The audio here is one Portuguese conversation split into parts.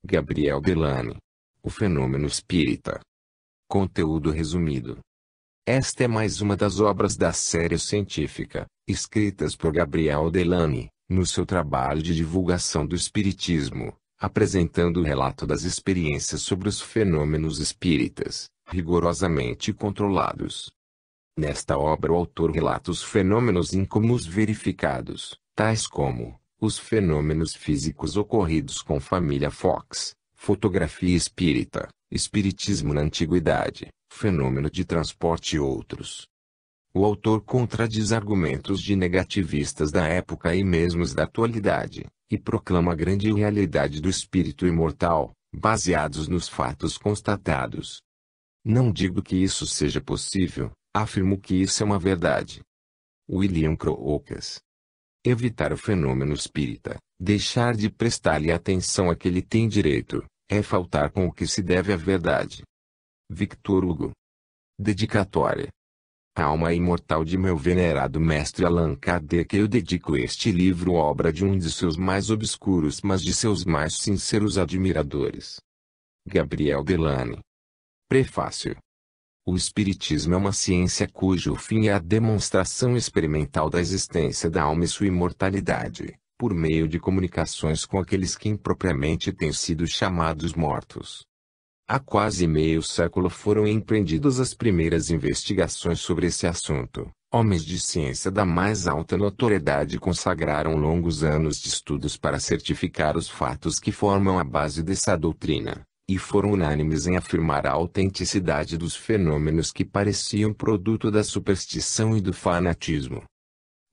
Gabriel Delany. O fenômeno espírita. Conteúdo resumido. Esta é mais uma das obras da série científica, escritas por Gabriel Delany, no seu trabalho de divulgação do espiritismo, apresentando o relato das experiências sobre os fenômenos espíritas, rigorosamente controlados. Nesta obra o autor relata os fenômenos incomuns verificados, tais como os fenômenos físicos ocorridos com família Fox, fotografia espírita, espiritismo na antiguidade, fenômeno de transporte e outros. O autor contradiz argumentos de negativistas da época e mesmo os da atualidade, e proclama a grande realidade do espírito imortal, baseados nos fatos constatados. Não digo que isso seja possível, afirmo que isso é uma verdade. William Crookes. Evitar o fenômeno espírita, deixar de prestar-lhe a atenção a que ele tem direito, é faltar com o que se deve à verdade. Victor Hugo. Dedicatória. A alma imortal de meu venerado mestre Allan Kardec. Eu dedico este livro obra de um de seus mais obscuros mas de seus mais sinceros admiradores. Gabriel Delany. Prefácio. O Espiritismo é uma ciência cujo fim é a demonstração experimental da existência da alma e sua imortalidade, por meio de comunicações com aqueles que impropriamente têm sido chamados mortos. Há quase meio século foram empreendidas as primeiras investigações sobre esse assunto. Homens de ciência da mais alta notoriedade consagraram longos anos de estudos para certificar os fatos que formam a base dessa doutrina, e foram unânimes em afirmar a autenticidade dos fenômenos que pareciam produto da superstição e do fanatismo.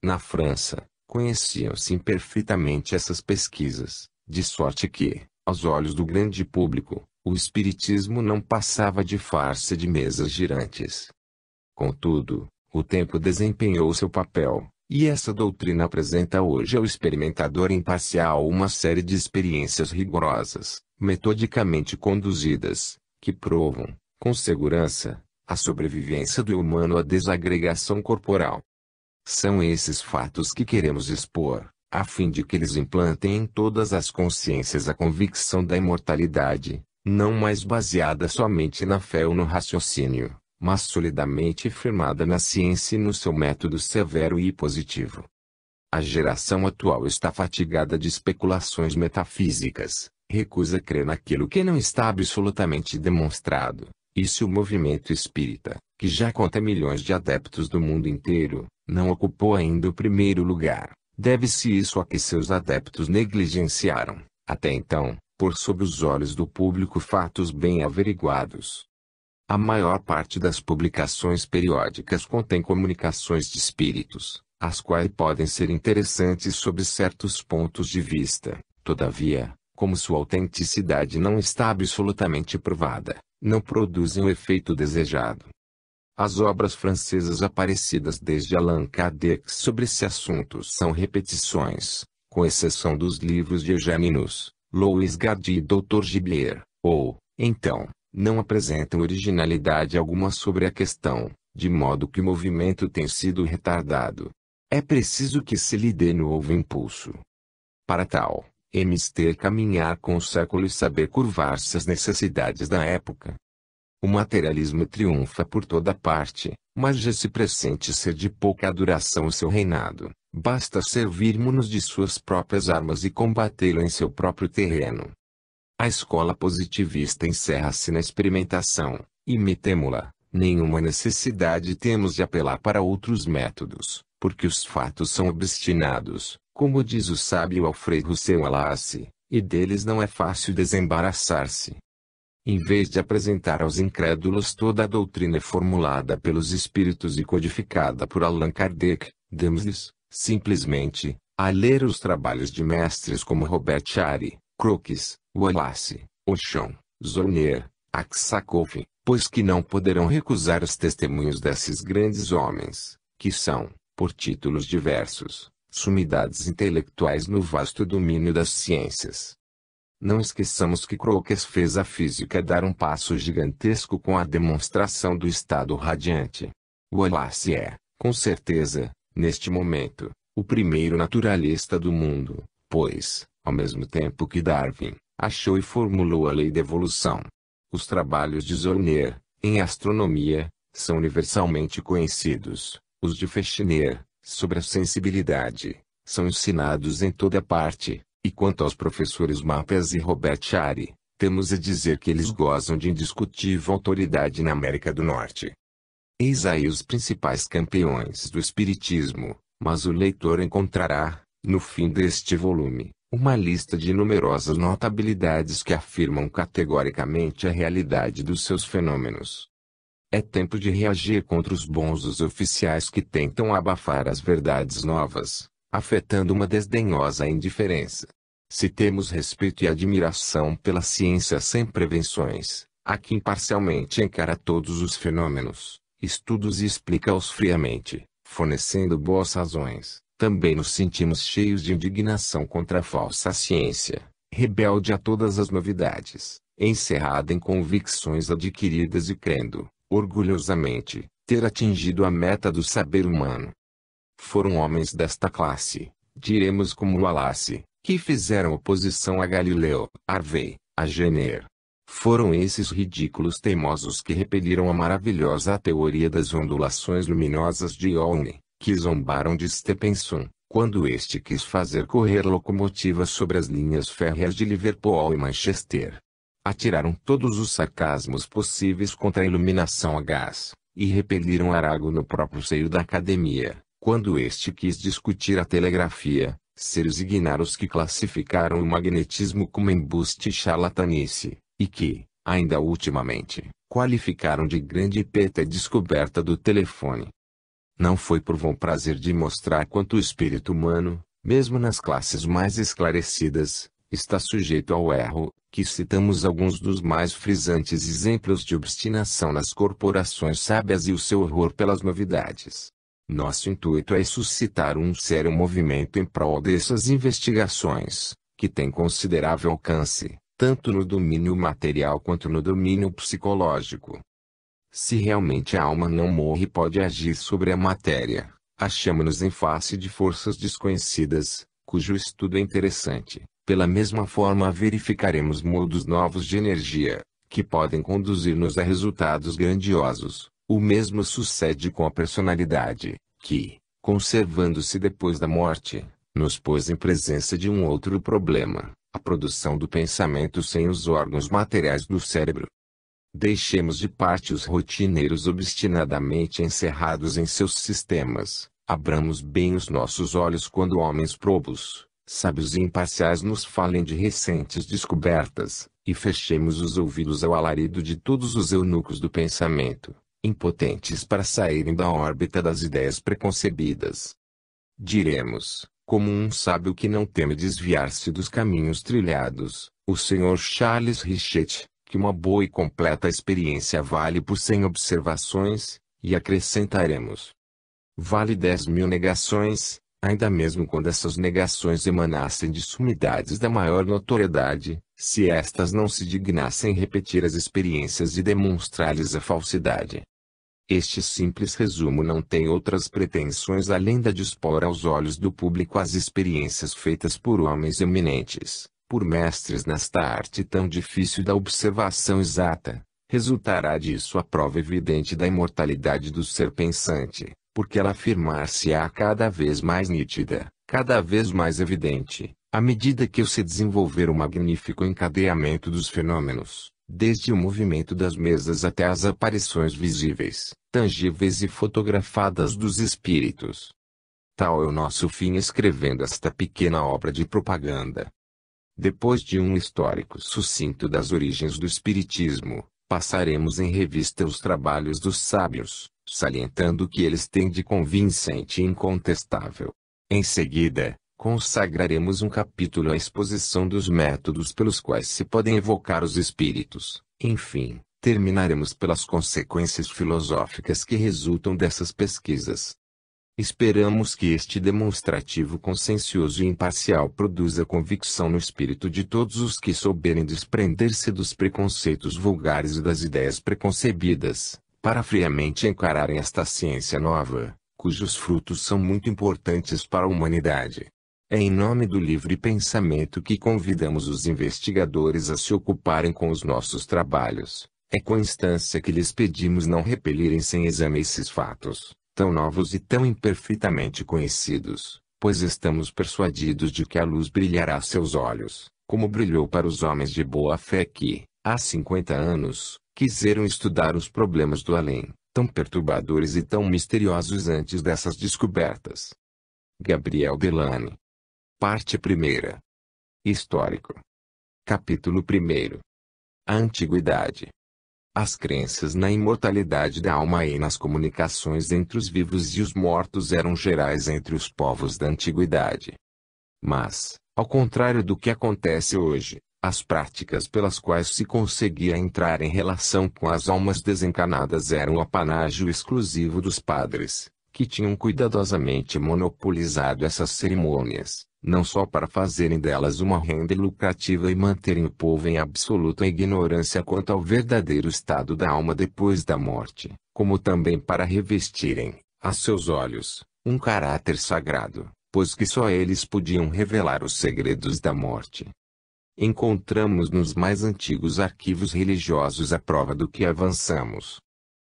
Na França, conheciam-se imperfeitamente essas pesquisas, de sorte que, aos olhos do grande público, o espiritismo não passava de farsa de mesas girantes. Contudo, o tempo desempenhou seu papel, e essa doutrina apresenta hoje ao experimentador imparcial uma série de experiências rigorosas, metodicamente conduzidas, que provam, com segurança, a sobrevivência do humano à desagregação corporal. São esses fatos que queremos expor, a fim de que eles implantem em todas as consciências a convicção da imortalidade, não mais baseada somente na fé ou no raciocínio, mas solidamente firmada na ciência e no seu método severo e positivo. A geração atual está fatigada de especulações metafísicas, recusa crer naquilo que não está absolutamente demonstrado, e se o movimento espírita, que já conta milhões de adeptos do mundo inteiro, não ocupou ainda o primeiro lugar, deve-se isso a que seus adeptos negligenciaram, até então, por sob os olhos do público fatos bem averiguados. A maior parte das publicações periódicas contém comunicações de espíritos, as quais podem ser interessantes sob certos pontos de vista. Todavia, como sua autenticidade não está absolutamente provada, não produzem o efeito desejado. As obras francesas aparecidas desde Allan Kardec sobre esse assunto são repetições, com exceção dos livros de Eugéminus, Louis Gardy e Dr. Gibier, ou, então, não apresentam originalidade alguma sobre a questão, de modo que o movimento tem sido retardado. É preciso que se lhe dê novo impulso. Para tal, é mister caminhar com o século e saber curvar-se às necessidades da época. O materialismo triunfa por toda parte, mas já se pressente ser de pouca duração o seu reinado. Basta servirmos-nos de suas próprias armas e combatê-lo em seu próprio terreno. A escola positivista encerra-se na experimentação, imitemo-la. Nenhuma necessidade temos de apelar para outros métodos, porque os fatos são obstinados, como diz o sábio Alfred Russel Wallace, e deles não é fácil desembaraçar-se. Em vez de apresentar aos incrédulos toda a doutrina formulada pelos espíritos e codificada por Allan Kardec, damos-lhes, simplesmente, a ler os trabalhos de mestres como Robert Shari, Crookes, Wallace, Oshon, Zorner, Aksakoff, pois que não poderão recusar os testemunhos desses grandes homens, que são, por títulos diversos, sumidades intelectuais no vasto domínio das ciências. Não esqueçamos que Crookes fez a física dar um passo gigantesco com a demonstração do estado radiante. Wallace é, com certeza, neste momento, o primeiro naturalista do mundo, pois, ao mesmo tempo que Darwin, achou e formulou a lei da evolução. Os trabalhos de Zollner, em astronomia, são universalmente conhecidos. Os de Fechner, sobre a sensibilidade, são ensinados em toda parte, e quanto aos professores Mapes e Robert Shari, temos a dizer que eles gozam de indiscutível autoridade na América do Norte. Eis aí os principais campeões do espiritismo, mas o leitor encontrará, no fim deste volume, uma lista de numerosas notabilidades que afirmam categoricamente a realidade dos seus fenômenos. É tempo de reagir contra os bonzos oficiais que tentam abafar as verdades novas, afetando uma desdenhosa indiferença. Se temos respeito e admiração pela ciência sem prevenções, a que imparcialmente encara todos os fenômenos, estudos e explica-os friamente, fornecendo boas razões, também nos sentimos cheios de indignação contra a falsa ciência, rebelde a todas as novidades, encerrada em convicções adquiridas e crendo, orgulhosamente, ter atingido a meta do saber humano. Foram homens desta classe, diremos como Wallace, que fizeram oposição a Galileu, Harvey, a Jenner. Foram esses ridículos teimosos que repeliram a maravilhosa teoria das ondulações luminosas de Young, que zombaram de Stephenson, quando este quis fazer correr locomotivas sobre as linhas férreas de Liverpool e Manchester. Atiraram todos os sarcasmos possíveis contra a iluminação a gás, e repeliram Arago no próprio seio da academia, quando este quis discutir a telegrafia, seres ignaros que classificaram o magnetismo como embuste e charlatanice, e que, ainda ultimamente, qualificaram de grande peta a descoberta do telefone. Não foi por bom prazer de mostrar quanto o espírito humano, mesmo nas classes mais esclarecidas, está sujeito ao erro, que citamos alguns dos mais frisantes exemplos de obstinação nas corporações sábias e o seu horror pelas novidades. Nosso intuito é suscitar um sério movimento em prol dessas investigações, que têm considerável alcance, tanto no domínio material quanto no domínio psicológico. Se realmente a alma não morre e pode agir sobre a matéria, achamos-nos em face de forças desconhecidas, cujo estudo é interessante. Pela mesma forma verificaremos modos novos de energia, que podem conduzir-nos a resultados grandiosos. O mesmo sucede com a personalidade, que, conservando-se depois da morte, nos pôs em presença de um outro problema, a produção do pensamento sem os órgãos materiais do cérebro. Deixemos de parte os rotineiros obstinadamente encerrados em seus sistemas, abramos bem os nossos olhos quando homens probos, sábios e imparciais nos falem de recentes descobertas, e fechemos os ouvidos ao alarido de todos os eunucos do pensamento, impotentes para saírem da órbita das ideias preconcebidas. Diremos, como um sábio que não teme desviar-se dos caminhos trilhados, o Sr. Charles Richet, que uma boa e completa experiência vale por 100 observações, e acrescentaremos: vale 10.000 negações, ainda mesmo quando essas negações emanassem de sumidades da maior notoriedade, se estas não se dignassem repetir as experiências e demonstrar-lhes a falsidade. Este simples resumo não tem outras pretensões além da de expor aos olhos do público as experiências feitas por homens eminentes, por mestres nesta arte tão difícil da observação exata. Resultará disso a prova evidente da imortalidade do ser pensante, porque ela afirmar-se-á cada vez mais nítida, cada vez mais evidente, à medida que se desenvolver o magnífico encadeamento dos fenômenos, desde o movimento das mesas até as aparições visíveis, tangíveis e fotografadas dos espíritos. Tal é o nosso fim escrevendo esta pequena obra de propaganda. Depois de um histórico sucinto das origens do espiritismo, passaremos em revista os trabalhos dos sábios, salientando o que eles têm de convincente e incontestável. Em seguida, consagraremos um capítulo à exposição dos métodos pelos quais se podem evocar os espíritos. Enfim, terminaremos pelas consequências filosóficas que resultam dessas pesquisas. Esperamos que este demonstrativo consciencioso e imparcial produza convicção no espírito de todos os que souberem desprender-se dos preconceitos vulgares e das ideias preconcebidas, para friamente encararem esta ciência nova, cujos frutos são muito importantes para a humanidade. É em nome do livre pensamento que convidamos os investigadores a se ocuparem com os nossos trabalhos. É com instância que lhes pedimos não repelirem sem exame esses fatos, tão novos e tão imperfeitamente conhecidos, pois estamos persuadidos de que a luz brilhará a seus olhos, como brilhou para os homens de boa fé que, há 50 anos, quiseram estudar os problemas do além, tão perturbadores e tão misteriosos antes dessas descobertas. Gabriel Delany. Parte 1. Histórico. Capítulo 1. A Antiguidade. As crenças na imortalidade da alma e nas comunicações entre os vivos e os mortos eram gerais entre os povos da Antiguidade. Mas, ao contrário do que acontece hoje, as práticas pelas quais se conseguia entrar em relação com as almas desencarnadas eram o apanágio exclusivo dos padres, que tinham cuidadosamente monopolizado essas cerimônias, não só para fazerem delas uma renda lucrativa e manterem o povo em absoluta ignorância quanto ao verdadeiro estado da alma depois da morte, como também para revestirem, a seus olhos, um caráter sagrado, pois que só eles podiam revelar os segredos da morte. Encontramos nos mais antigos arquivos religiosos a prova do que avançamos.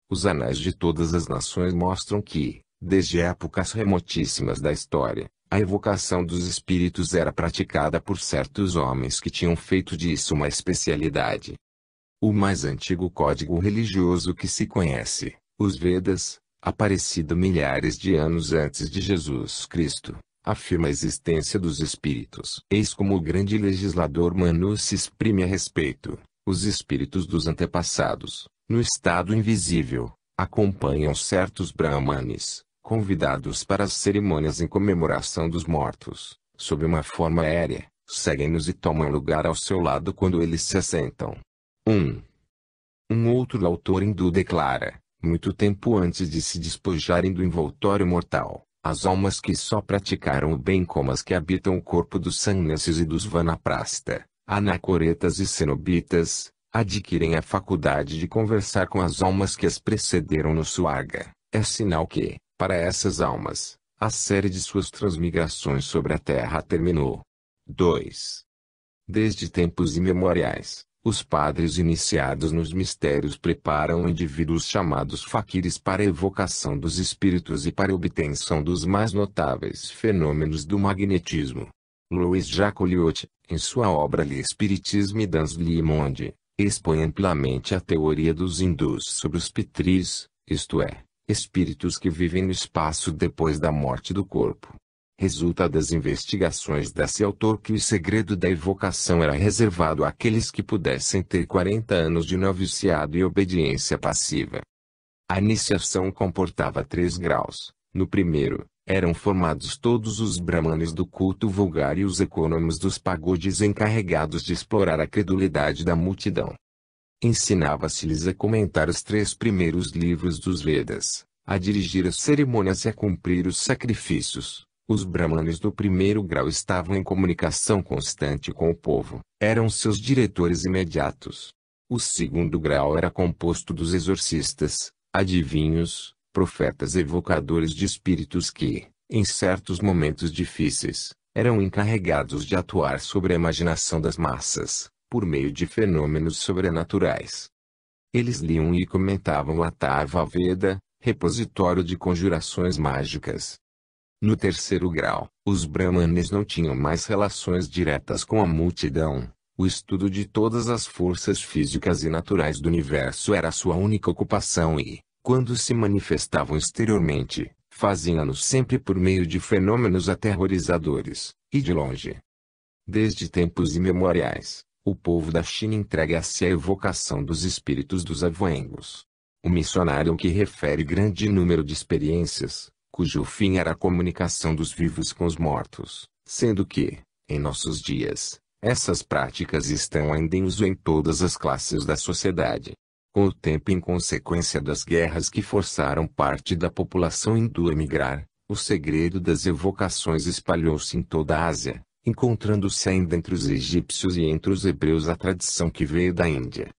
Os anais de todas as nações mostram que, desde épocas remotíssimas da história, a evocação dos espíritos era praticada por certos homens que tinham feito disso uma especialidade. O mais antigo código religioso que se conhece, os Vedas, aparecido milhares de anos antes de Jesus Cristo, afirma a existência dos espíritos. Eis como o grande legislador Manu se exprime a respeito: os espíritos dos antepassados, no estado invisível, acompanham certos brahmanes, convidados para as cerimônias em comemoração dos mortos, sob uma forma aérea, seguem-nos e tomam lugar ao seu lado quando eles se assentam. Um outro autor hindu declara, muito tempo antes de se despojarem do envoltório mortal, as almas que só praticaram o bem como as que habitam o corpo dos sannyasis e dos vanaprastha, anacoretas e cenobitas, adquirem a faculdade de conversar com as almas que as precederam no Swarga. É sinal que, para essas almas, a série de suas transmigrações sobre a Terra terminou. 2. Desde tempos imemoriais, os padres iniciados nos mistérios preparam indivíduos chamados faquires para a evocação dos espíritos e para a obtenção dos mais notáveis fenômenos do magnetismo. Louis Jacques, em sua obra L'Espiritisme dans le monde, expõe amplamente a teoria dos hindus sobre os pitris, isto é, espíritos que vivem no espaço depois da morte do corpo. Resulta das investigações desse autor que o segredo da evocação era reservado àqueles que pudessem ter 40 anos de noviciado e obediência passiva. A iniciação comportava 3 graus. No primeiro, eram formados todos os brahmanes do culto vulgar e os econômicos dos pagodes encarregados de explorar a credulidade da multidão. Ensinava-se-lhes a comentar os 3 primeiros livros dos Vedas, a dirigir as cerimônias e a cumprir os sacrifícios. Os brahmanes do primeiro grau estavam em comunicação constante com o povo, eram seus diretores imediatos. O segundo grau era composto dos exorcistas, adivinhos, profetas evocadores de espíritos que, em certos momentos difíceis, eram encarregados de atuar sobre a imaginação das massas, por meio de fenômenos sobrenaturais. Eles liam e comentavam o Atharva Veda, repositório de conjurações mágicas. No terceiro grau, os brahmanes não tinham mais relações diretas com a multidão. O estudo de todas as forças físicas e naturais do universo era sua única ocupação e, quando se manifestavam exteriormente, faziam-no sempre por meio de fenômenos aterrorizadores, e de longe. Desde tempos imemoriais, o povo da China entrega-se à evocação dos espíritos dos avoengos. O missionário que refere grande número de experiências, cujo fim era a comunicação dos vivos com os mortos, sendo que, em nossos dias, essas práticas estão ainda em uso em todas as classes da sociedade. Com o tempo, em consequência das guerras que forçaram parte da população hindu a emigrar, o segredo das evocações espalhou-se em toda a Ásia, encontrando-se ainda entre os egípcios e entre os hebreus a tradição que veio da Índia.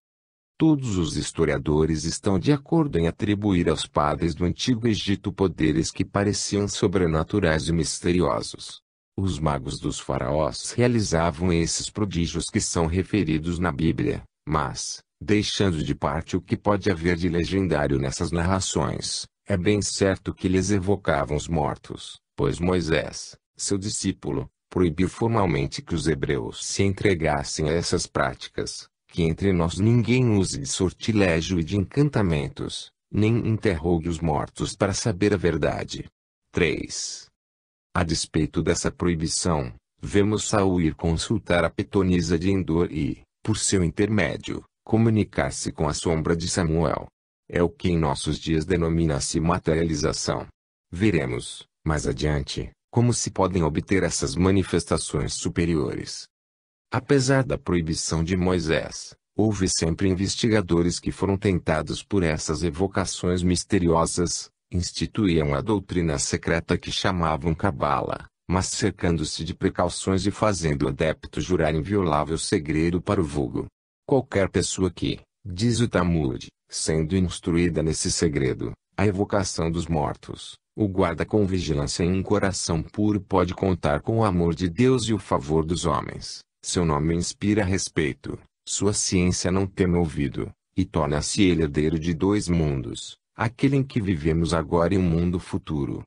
Todos os historiadores estão de acordo em atribuir aos padres do Antigo Egito poderes que pareciam sobrenaturais e misteriosos. Os magos dos faraós realizavam esses prodígios que são referidos na Bíblia, mas, deixando de parte o que pode haver de legendário nessas narrações, é bem certo que eles evocavam os mortos, pois Moisés, seu discípulo, proibiu formalmente que os hebreus se entregassem a essas práticas, que entre nós ninguém use de sortilégio e de encantamentos, nem interrogue os mortos para saber a verdade. 3. A despeito dessa proibição, vemos Saul ir consultar a pitonisa de Endor e, por seu intermédio, comunicar-se com a sombra de Samuel. É o que em nossos dias denomina-se materialização. Veremos, mais adiante, como se podem obter essas manifestações superiores. Apesar da proibição de Moisés, houve sempre investigadores que foram tentados por essas evocações misteriosas, instituíam a doutrina secreta que chamavam Cabala, mas cercando-se de precauções e fazendo o adepto jurar inviolável segredo para o vulgo. Qualquer pessoa que, diz o Talmud, sendo instruída nesse segredo, a evocação dos mortos, o guarda com vigilância em um coração puro pode contar com o amor de Deus e o favor dos homens. Seu nome inspira respeito, sua ciência não teme ouvido, e torna-se ele herdeiro de dois mundos, aquele em que vivemos agora e um mundo futuro.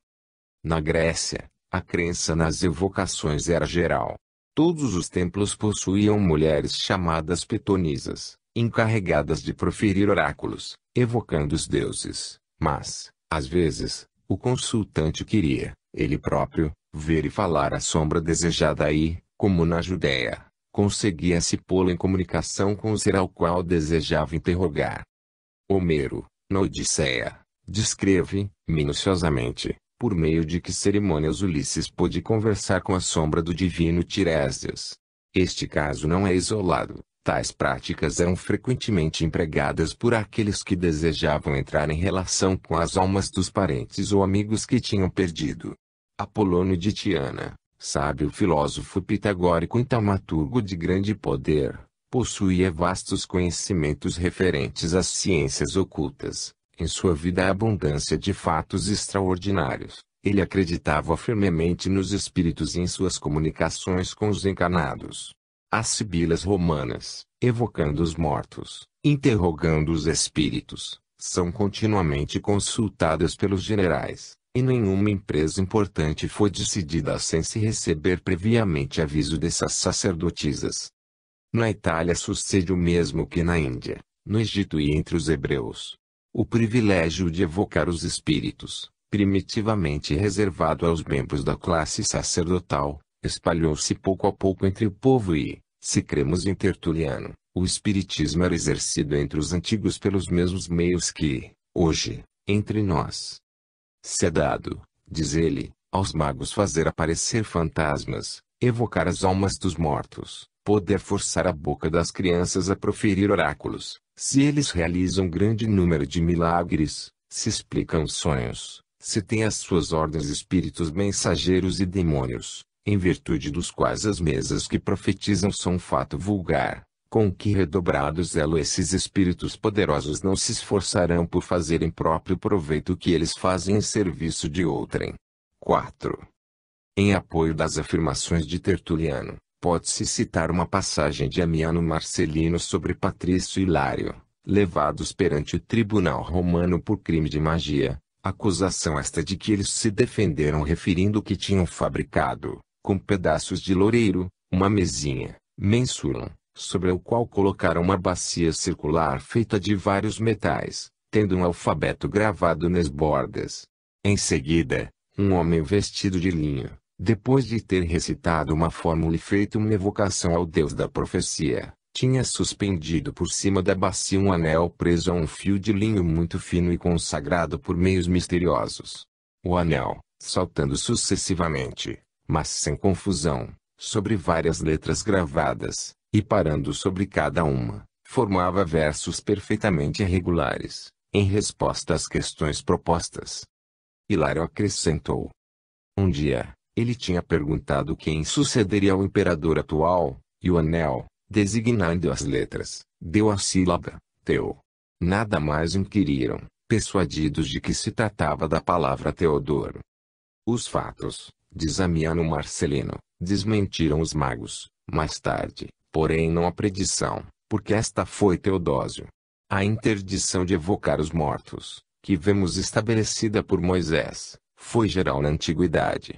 Na Grécia, a crença nas evocações era geral. Todos os templos possuíam mulheres chamadas pitonisas, encarregadas de proferir oráculos, evocando os deuses, mas, às vezes, o consultante queria, ele próprio, ver e falar a sombra desejada e, como na Judéia, conseguia-se pô-lo em comunicação com o ser ao qual desejava interrogar. Homero, na Odisseia, descreve, minuciosamente, por meio de que cerimônias Ulisses pôde conversar com a sombra do divino Tiresias. Este caso não é isolado, tais práticas eram frequentemente empregadas por aqueles que desejavam entrar em relação com as almas dos parentes ou amigos que tinham perdido. Apolônio de Tiana, sábio filósofo pitagórico e taumaturgo de grande poder, possuía vastos conhecimentos referentes às ciências ocultas. Em sua vida há abundância de fatos extraordinários. Ele acreditava firmemente nos espíritos e em suas comunicações com os encarnados. As sibilas romanas, evocando os mortos, interrogando os espíritos, são continuamente consultadas pelos generais, e nenhuma empresa importante foi decidida sem se receber previamente aviso dessas sacerdotisas. Na Itália sucede o mesmo que na Índia, no Egito e entre os hebreus. O privilégio de evocar os espíritos, primitivamente reservado aos membros da classe sacerdotal, espalhou-se pouco a pouco entre o povo e, se cremos em Tertuliano, o espiritismo era exercido entre os antigos pelos mesmos meios que, hoje, entre nós. Se é dado, diz ele, aos magos fazer aparecer fantasmas, evocar as almas dos mortos, poder forçar a boca das crianças a proferir oráculos, se eles realizam grande número de milagres, se explicam sonhos, se têm às suas ordens espíritos mensageiros e demônios, em virtude dos quais as mesas que profetizam são um fato vulgar, com que redobrado zelo esses espíritos poderosos não se esforçarão por fazerem próprio proveito o que eles fazem em serviço de outrem. 4. Em apoio das afirmações de Tertuliano, pode-se citar uma passagem de Amiano Marcelino sobre Patrício e Hilário, levados perante o tribunal romano por crime de magia, acusação esta de que eles se defenderam referindo que tinham fabricado, com pedaços de loureiro, uma mesinha, mensulam, sobre o qual colocaram uma bacia circular feita de vários metais, tendo um alfabeto gravado nas bordas. Em seguida, um homem vestido de linho, depois de ter recitado uma fórmula e feito uma evocação ao deus da profecia, tinha suspendido por cima da bacia um anel preso a um fio de linho muito fino e consagrado por meios misteriosos. O anel, saltando sucessivamente, mas sem confusão, sobre várias letras gravadas, e parando sobre cada uma, formava versos perfeitamente irregulares, em resposta às questões propostas. Hilário acrescentou. Um dia, ele tinha perguntado quem sucederia ao imperador atual, e o anel, designando as letras, deu a sílaba, Teu. Nada mais inquiriram, persuadidos de que se tratava da palavra Teodoro. Os fatos, diz Amiano Marcelino, desmentiram os magos, mais tarde, porém não a predição, porque esta foi Teodósio. A interdição de evocar os mortos, que vemos estabelecida por Moisés, foi geral na antiguidade.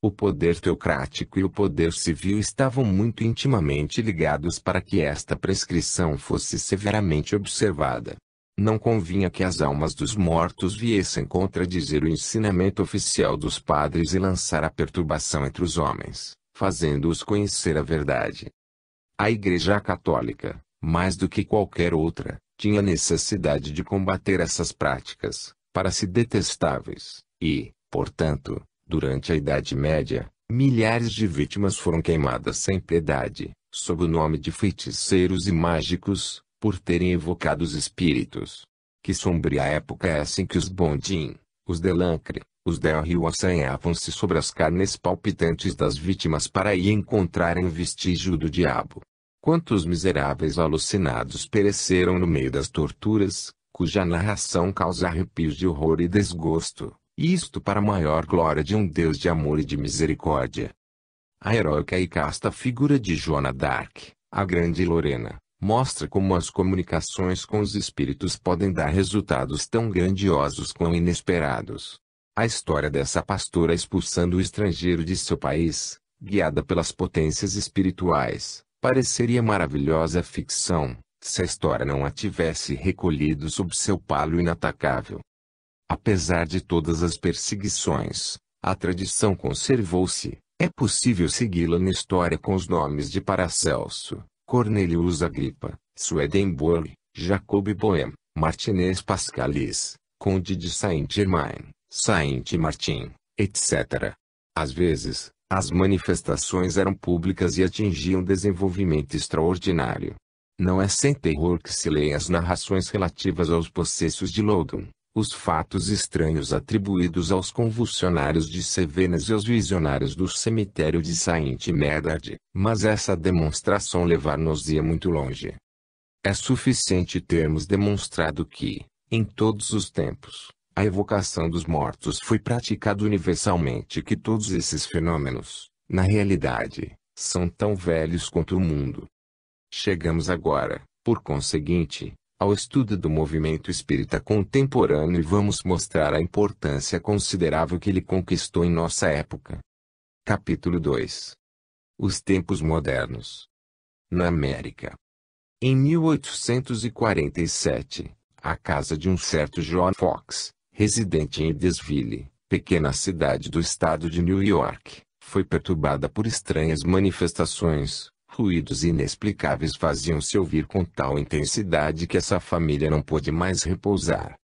O poder teocrático e o poder civil estavam muito intimamente ligados para que esta prescrição fosse severamente observada. Não convinha que as almas dos mortos viessem contradizer o ensinamento oficial dos padres e lançar a perturbação entre os homens, fazendo-os conhecer a verdade. A Igreja Católica, mais do que qualquer outra, tinha necessidade de combater essas práticas, para si detestáveis, e, portanto, durante a Idade Média, milhares de vítimas foram queimadas sem piedade, sob o nome de feiticeiros e mágicos, por terem evocado os espíritos. Que sombria época é essa em que os Bondin, os Delancre, os Del Rio assanhavam-se sobre as carnes palpitantes das vítimas para aí encontrarem o vestígio do diabo. Quantos miseráveis alucinados pereceram no meio das torturas, cuja narração causa arrepios de horror e desgosto, e isto para a maior glória de um Deus de amor e de misericórdia. A heróica e casta figura de Joana d'Arc, a grande Lorena, mostra como as comunicações com os espíritos podem dar resultados tão grandiosos quão inesperados. A história dessa pastora expulsando o estrangeiro de seu país, guiada pelas potências espirituais, pareceria maravilhosa ficção, se a história não a tivesse recolhido sob seu palo inatacável. Apesar de todas as perseguições, a tradição conservou-se. É possível segui-la na história com os nomes de Paracelso, Cornelius Agrippa, Swedenborg, Jacob Boehme, Martinez Pascalis, Conde de Saint-Germain, Saint-Martin, etc. Às vezes, as manifestações eram públicas e atingiam desenvolvimento extraordinário. Não é sem terror que se leem as narrações relativas aos possessos de Loudun, os fatos estranhos atribuídos aos convulsionários de Cevenas e aos visionários do cemitério de Saint-Médard, mas essa demonstração levar-nos-ia muito longe. É suficiente termos demonstrado que, em todos os tempos, a evocação dos mortos foi praticada universalmente e que todos esses fenômenos, na realidade, são tão velhos quanto o mundo. Chegamos agora, por conseguinte, ao estudo do movimento espírita contemporâneo e vamos mostrar a importância considerável que ele conquistou em nossa época. Capítulo 2. Os tempos modernos. Na América. Em 1847, a casa de um certo John Fox, residente em Edesville, pequena cidade do estado de New York, foi perturbada por estranhas manifestações. Ruídos inexplicáveis faziam-se ouvir com tal intensidade que essa família não pôde mais repousar.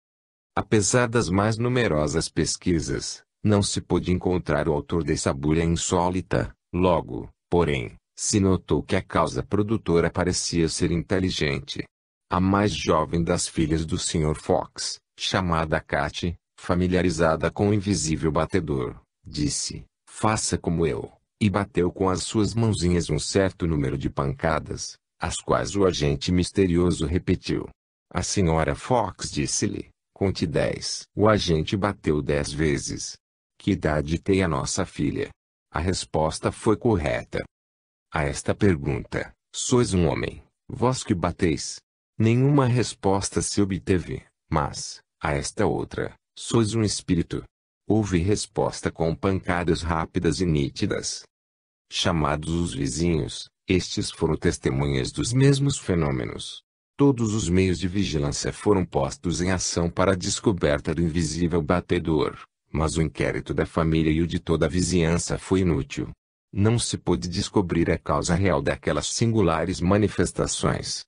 Apesar das mais numerosas pesquisas, não se pôde encontrar o autor dessa bulha insólita. Logo, porém, se notou que a causa produtora parecia ser inteligente. A mais jovem das filhas do Sr. Fox, chamada Katy, familiarizada com o invisível batedor, disse: "Faça como eu." E bateu com as suas mãozinhas um certo número de pancadas, as quais o agente misterioso repetiu. A senhora Fox disse-lhe: "Conte 10." O agente bateu 10 vezes. "Que idade tem a nossa filha?" A resposta foi correta. A esta pergunta: "Sois um homem, vós que bateis?" Nenhuma resposta se obteve, mas, a esta outra: "Sois um espírito?" Houve resposta com pancadas rápidas e nítidas. Chamados os vizinhos, estes foram testemunhas dos mesmos fenômenos. Todos os meios de vigilância foram postos em ação para a descoberta do invisível batedor, mas o inquérito da família e o de toda a vizinhança foi inútil. Não se pôde descobrir a causa real daquelas singulares manifestações.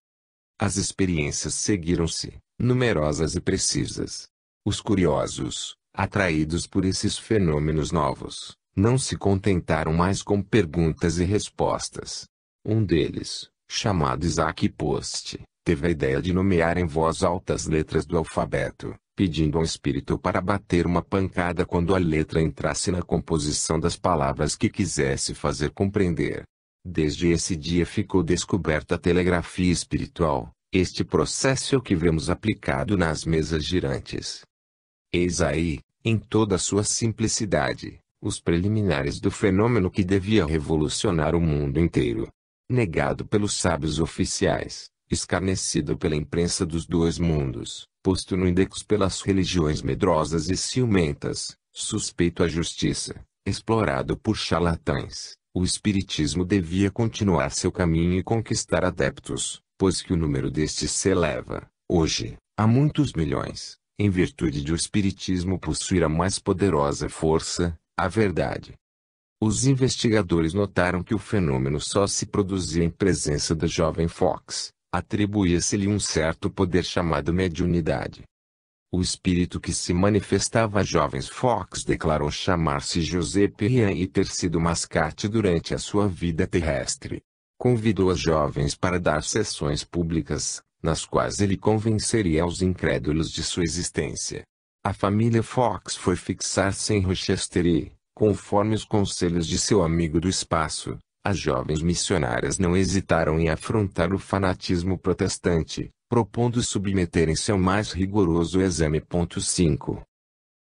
As experiências seguiram-se, numerosas e precisas. Os curiosos, atraídos por esses fenômenos novos, não se contentaram mais com perguntas e respostas. Um deles, chamado Isaac Post, teve a ideia de nomear em voz alta as letras do alfabeto, pedindo ao espírito para bater uma pancada quando a letra entrasse na composição das palavras que quisesse fazer compreender. Desde esse dia ficou descoberta a telegrafia espiritual. Este processo é o que vemos aplicado nas mesas girantes. Eis aí, em toda a sua simplicidade, os preliminares do fenômeno que devia revolucionar o mundo inteiro. Negado pelos sábios oficiais, escarnecido pela imprensa dos dois mundos, posto no index pelas religiões medrosas e ciumentas, suspeito à justiça, explorado por charlatães, o espiritismo devia continuar seu caminho e conquistar adeptos, pois que o número destes se eleva, hoje, a muitos milhões, em virtude de o espiritismo possuir a mais poderosa força, a verdade. Os investigadores notaram que o fenômeno só se produzia em presença da jovem Fox, atribuía-se-lhe um certo poder chamado mediunidade. O espírito que se manifestava a jovens Fox declarou chamar-se José Perriand e ter sido mascate durante a sua vida terrestre. Convidou as jovens para dar sessões públicas, nas quais ele convenceria os incrédulos de sua existência. A família Fox foi fixar-se em Rochester e, conforme os conselhos de seu amigo do espaço, as jovens missionárias não hesitaram em afrontar o fanatismo protestante, propondo submeterem-se ao mais rigoroso exame. 5.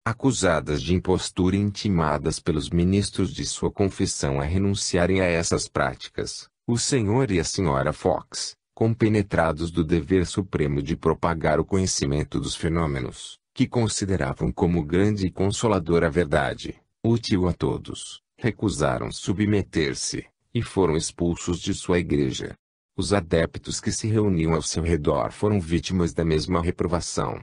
Acusadas de impostura e intimadas pelos ministros de sua confissão a renunciarem a essas práticas, o Sr. e a Sra. Fox, compenetrados do dever supremo de propagar o conhecimento dos fenômenos, que consideravam como grande e consoladora verdade, útil a todos, recusaram submeter-se, e foram expulsos de sua igreja. Os adeptos que se reuniam ao seu redor foram vítimas da mesma reprovação.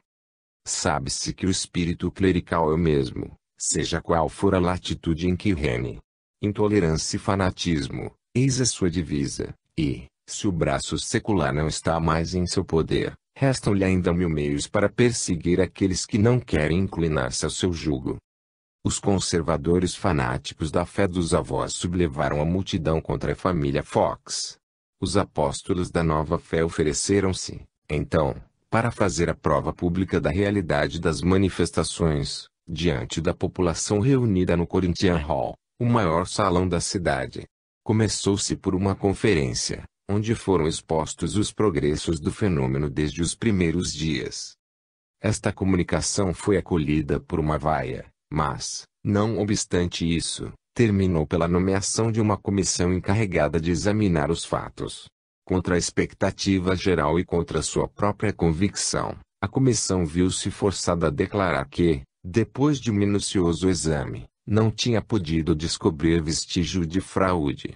Sabe-se que o espírito clerical é o mesmo, seja qual for a latitude em que reine. Intolerância e fanatismo, eis a sua divisa, e, se o braço secular não está mais em seu poder, restam-lhe ainda 1000 meios para perseguir aqueles que não querem inclinar-se ao seu jugo. Os conservadores fanáticos da fé dos avós sublevaram a multidão contra a família Fox. Os apóstolos da nova fé ofereceram-se, então, para fazer a prova pública da realidade das manifestações, diante da população reunida no Corinthian Hall, o maior salão da cidade. Começou-se por uma conferência, onde foram expostos os progressos do fenômeno desde os primeiros dias. Esta comunicação foi acolhida por uma vaia, mas, não obstante isso, terminou pela nomeação de uma comissão encarregada de examinar os fatos. Contra a expectativa geral e contra sua própria convicção, a comissão viu-se forçada a declarar que, depois de um minucioso exame, não tinha podido descobrir vestígio de fraude.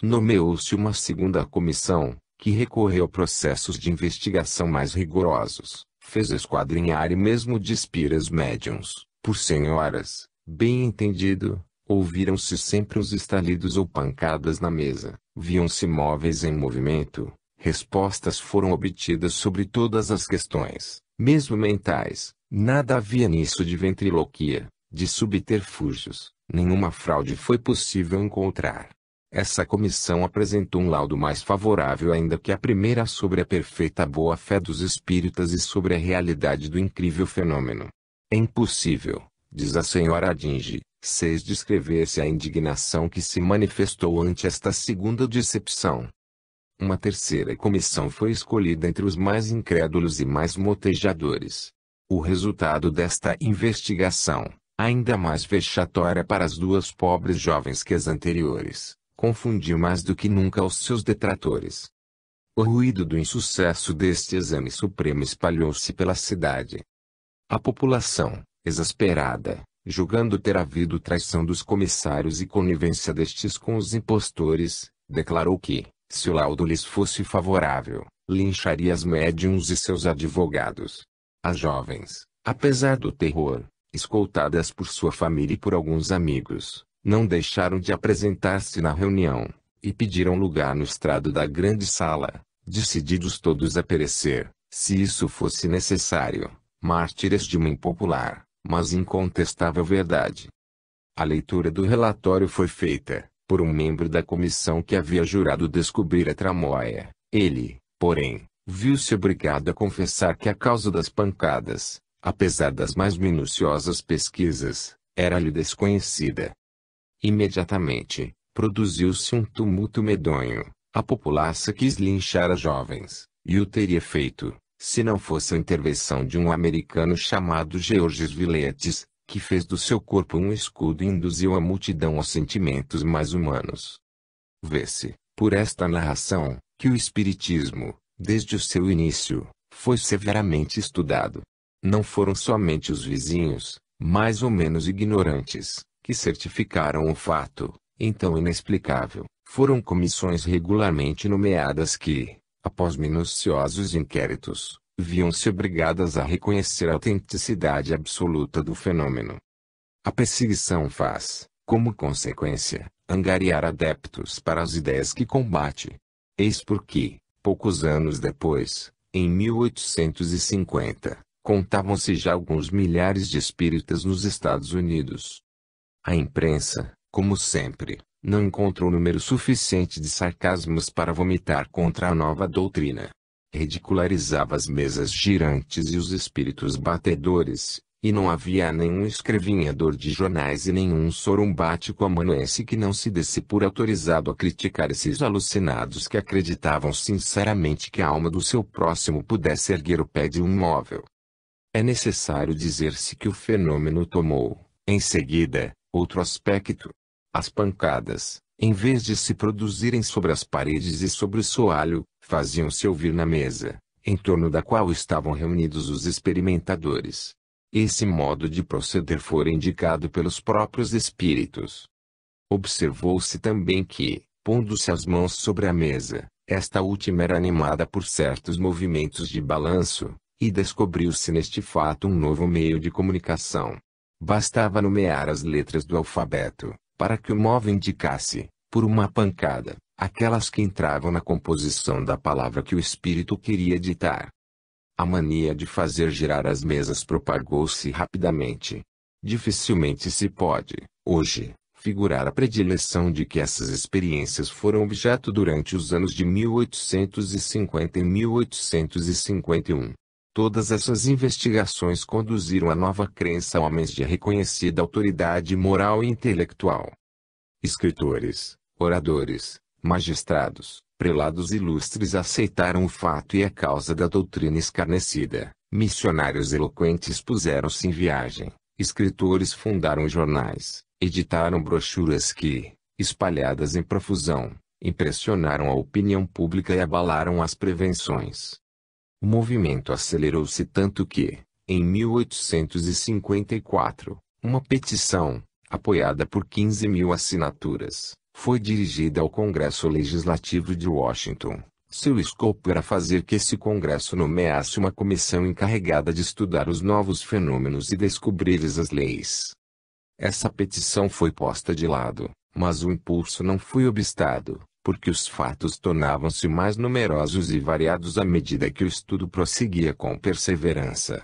Nomeou-se uma segunda comissão, que recorreu a processos de investigação mais rigorosos, fez esquadrinhar e mesmo despir as médiuns, por senhoras, bem entendido. Ouviram-se sempre os estalidos ou pancadas na mesa, viam-se móveis em movimento, respostas foram obtidas sobre todas as questões, mesmo mentais, nada havia nisso de ventriloquia, de subterfúgios, nenhuma fraude foi possível encontrar. Essa comissão apresentou um laudo mais favorável ainda que a primeira sobre a perfeita boa-fé dos espíritas e sobre a realidade do incrível fenômeno. É impossível, diz a senhora Dinge, 6 descrever-se a indignação que se manifestou ante esta segunda decepção. Uma terceira comissão foi escolhida entre os mais incrédulos e mais motejadores. O resultado desta investigação, ainda mais vexatória para as duas pobres jovens que as anteriores, confundiu mais do que nunca os seus detratores. O ruído do insucesso deste exame supremo espalhou-se pela cidade. A população, exasperada, julgando ter havido traição dos comissários e conivência destes com os impostores, declarou que, se o laudo lhes fosse favorável, lincharia as médiuns e seus advogados. As jovens, apesar do terror, escoltadas por sua família e por alguns amigos, não deixaram de apresentar-se na reunião, e pediram lugar no estrado da grande sala, decididos todos a perecer, se isso fosse necessário, mártires de uma impopular, mas incontestável verdade. A leitura do relatório foi feita, por um membro da comissão que havia jurado descobrir a tramóia. Ele, porém, viu-se obrigado a confessar que a causa das pancadas, apesar das mais minuciosas pesquisas, era-lhe desconhecida. Imediatamente, produziu-se um tumulto medonho. A população quis linchar as jovens, e o teria feito, se não fosse a intervenção de um americano chamado Georges Villetes, que fez do seu corpo um escudo e induziu a multidão aos sentimentos mais humanos. Vê-se, por esta narração, que o Espiritismo, desde o seu início, foi severamente estudado. Não foram somente os vizinhos, mais ou menos ignorantes, que certificaram o fato, então inexplicável. Foram comissões regularmente nomeadas que, após minuciosos inquéritos, viam-se obrigadas a reconhecer a autenticidade absoluta do fenômeno. A perseguição faz, como consequência, angariar adeptos para as ideias que combate. Eis porque, poucos anos depois, em 1850, contavam-se já alguns milhares de espíritas nos Estados Unidos. A imprensa, como sempre, não encontrou número suficiente de sarcasmos para vomitar contra a nova doutrina. Ridicularizava as mesas girantes e os espíritos batedores, e não havia nenhum escrevinhador de jornais e nenhum sorumbático amanuense que não se desse por autorizado a criticar esses alucinados que acreditavam sinceramente que a alma do seu próximo pudesse erguer o pé de um móvel. É necessário dizer-se que o fenômeno tomou, em seguida, outro aspecto. As pancadas, em vez de se produzirem sobre as paredes e sobre o soalho, faziam-se ouvir na mesa, em torno da qual estavam reunidos os experimentadores. Esse modo de proceder fora indicado pelos próprios espíritos. Observou-se também que, pondo-se as mãos sobre a mesa, esta última era animada por certos movimentos de balanço, e descobriu-se neste fato um novo meio de comunicação. Bastava nomear as letras do alfabeto, para que o móvel indicasse, por uma pancada, aquelas que entravam na composição da palavra que o espírito queria ditar. A mania de fazer girar as mesas propagou-se rapidamente. Dificilmente se pode, hoje, figurar a predileção de que essas experiências foram objeto durante os anos de 1850 e 1851. Todas essas investigações conduziram à nova crença a homens de reconhecida autoridade moral e intelectual. Escritores, oradores, magistrados, prelados ilustres aceitaram o fato e a causa da doutrina escarnecida. Missionários eloquentes puseram-se em viagem. Escritores fundaram jornais, editaram brochuras que, espalhadas em profusão, impressionaram a opinião pública e abalaram as prevenções. O movimento acelerou-se tanto que, em 1854, uma petição, apoiada por 15.000 assinaturas, foi dirigida ao Congresso Legislativo de Washington. Seu escopo era fazer que esse Congresso nomeasse uma comissão encarregada de estudar os novos fenômenos e descobrir-lhes as leis. Essa petição foi posta de lado, mas o impulso não foi obstado, porque os fatos tornavam-se mais numerosos e variados à medida que o estudo prosseguia com perseverança.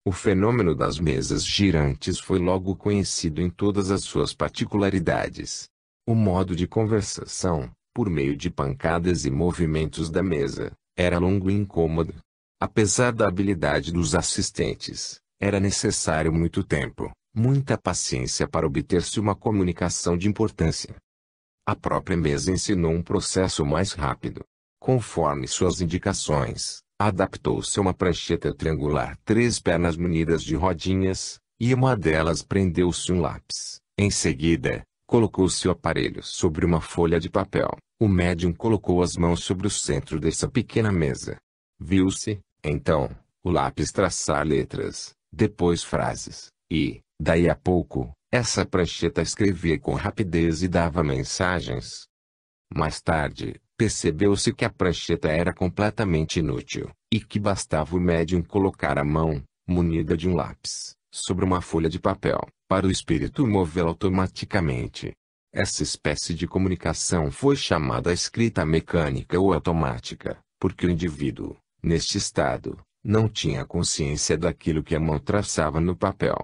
O fenômeno das mesas girantes foi logo conhecido em todas as suas particularidades. O modo de conversação, por meio de pancadas e movimentos da mesa, era longo e incômodo. Apesar da habilidade dos assistentes, era necessário muito tempo, muita paciência para obter-se uma comunicação de importância. A própria mesa ensinou um processo mais rápido. Conforme suas indicações, adaptou-se a uma prancheta triangular, 3 pernas munidas de rodinhas, e uma delas prendeu-se um lápis. Em seguida, colocou-se o aparelho sobre uma folha de papel. O médium colocou as mãos sobre o centro dessa pequena mesa. Viu-se, então, o lápis traçar letras, depois frases, e, daí a pouco, essa prancheta escrevia com rapidez e dava mensagens. Mais tarde, percebeu-se que a prancheta era completamente inútil, e que bastava o médium colocar a mão, munida de um lápis, sobre uma folha de papel, para o espírito movê-la automaticamente. Essa espécie de comunicação foi chamada escrita mecânica ou automática, porque o indivíduo, neste estado, não tinha consciência daquilo que a mão traçava no papel.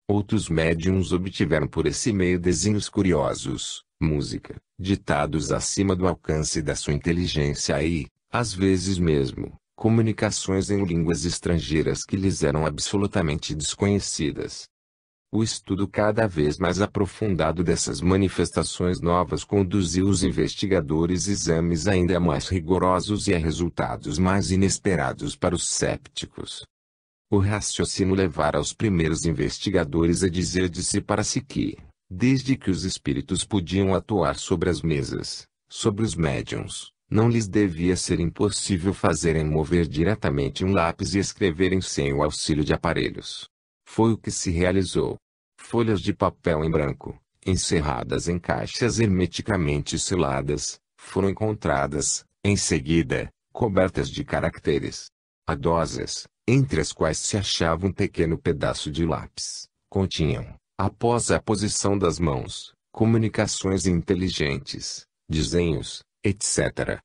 Outros médiums obtiveram por esse meio desenhos curiosos, música, ditados acima do alcance da sua inteligência e, às vezes mesmo, comunicações em línguas estrangeiras que lhes eram absolutamente desconhecidas. O estudo cada vez mais aprofundado dessas manifestações novas conduziu os investigadores a exames ainda mais rigorosos e a resultados mais inesperados para os cépticos. O raciocínio levara os primeiros investigadores a dizer de si para si que, desde que os espíritos podiam atuar sobre as mesas, sobre os médiuns, não lhes devia ser impossível fazerem mover diretamente um lápis e escreverem sem o auxílio de aparelhos. Foi o que se realizou. Folhas de papel em branco, encerradas em caixas hermeticamente seladas, foram encontradas, em seguida, cobertas de caracteres adosas, entre as quais se achava um pequeno pedaço de lápis. Continham, após a posição das mãos, comunicações inteligentes, desenhos, etc.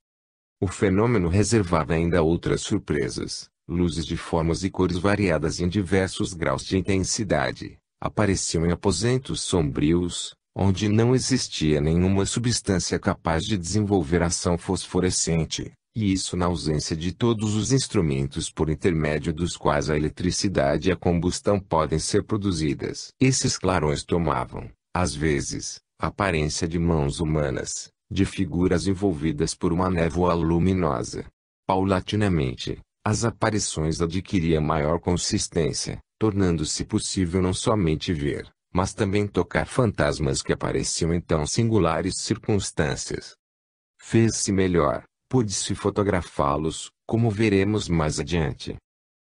O fenômeno reservava ainda outras surpresas. Luzes de formas e cores variadas em diversos graus de intensidade apareciam em aposentos sombrios, onde não existia nenhuma substância capaz de desenvolver ação fosforescente, e isso na ausência de todos os instrumentos por intermédio dos quais a eletricidade e a combustão podem ser produzidas. Esses clarões tomavam, às vezes, a aparência de mãos humanas, de figuras envolvidas por uma névoa luminosa. Paulatinamente, as aparições adquiriam maior consistência, tornando-se possível não somente ver, mas também tocar fantasmas que apareciam em tão singulares circunstâncias. Fez-se melhor, pôde-se fotografá-los, como veremos mais adiante.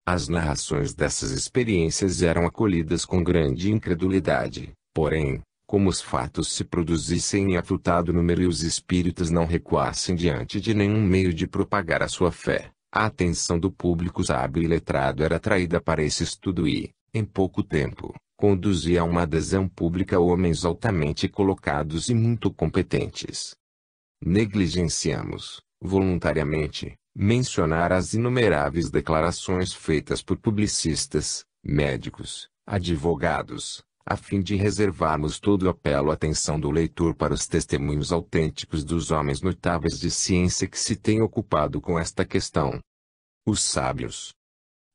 As narrações dessas experiências eram acolhidas com grande incredulidade, porém, como os fatos se produzissem em afrutado número e os espíritos não recuassem diante de nenhum meio de propagar a sua fé, a atenção do público sábio e letrado era atraída para esse estudo e, em pouco tempo, conduzia a uma adesão pública a homens altamente colocados e muito competentes. Negligenciamos, voluntariamente, mencionar as inumeráveis declarações feitas por publicistas, médicos, advogados, a fim de reservarmos todo o apelo à atenção do leitor para os testemunhos autênticos dos homens notáveis de ciência que se têm ocupado com esta questão. Os sábios.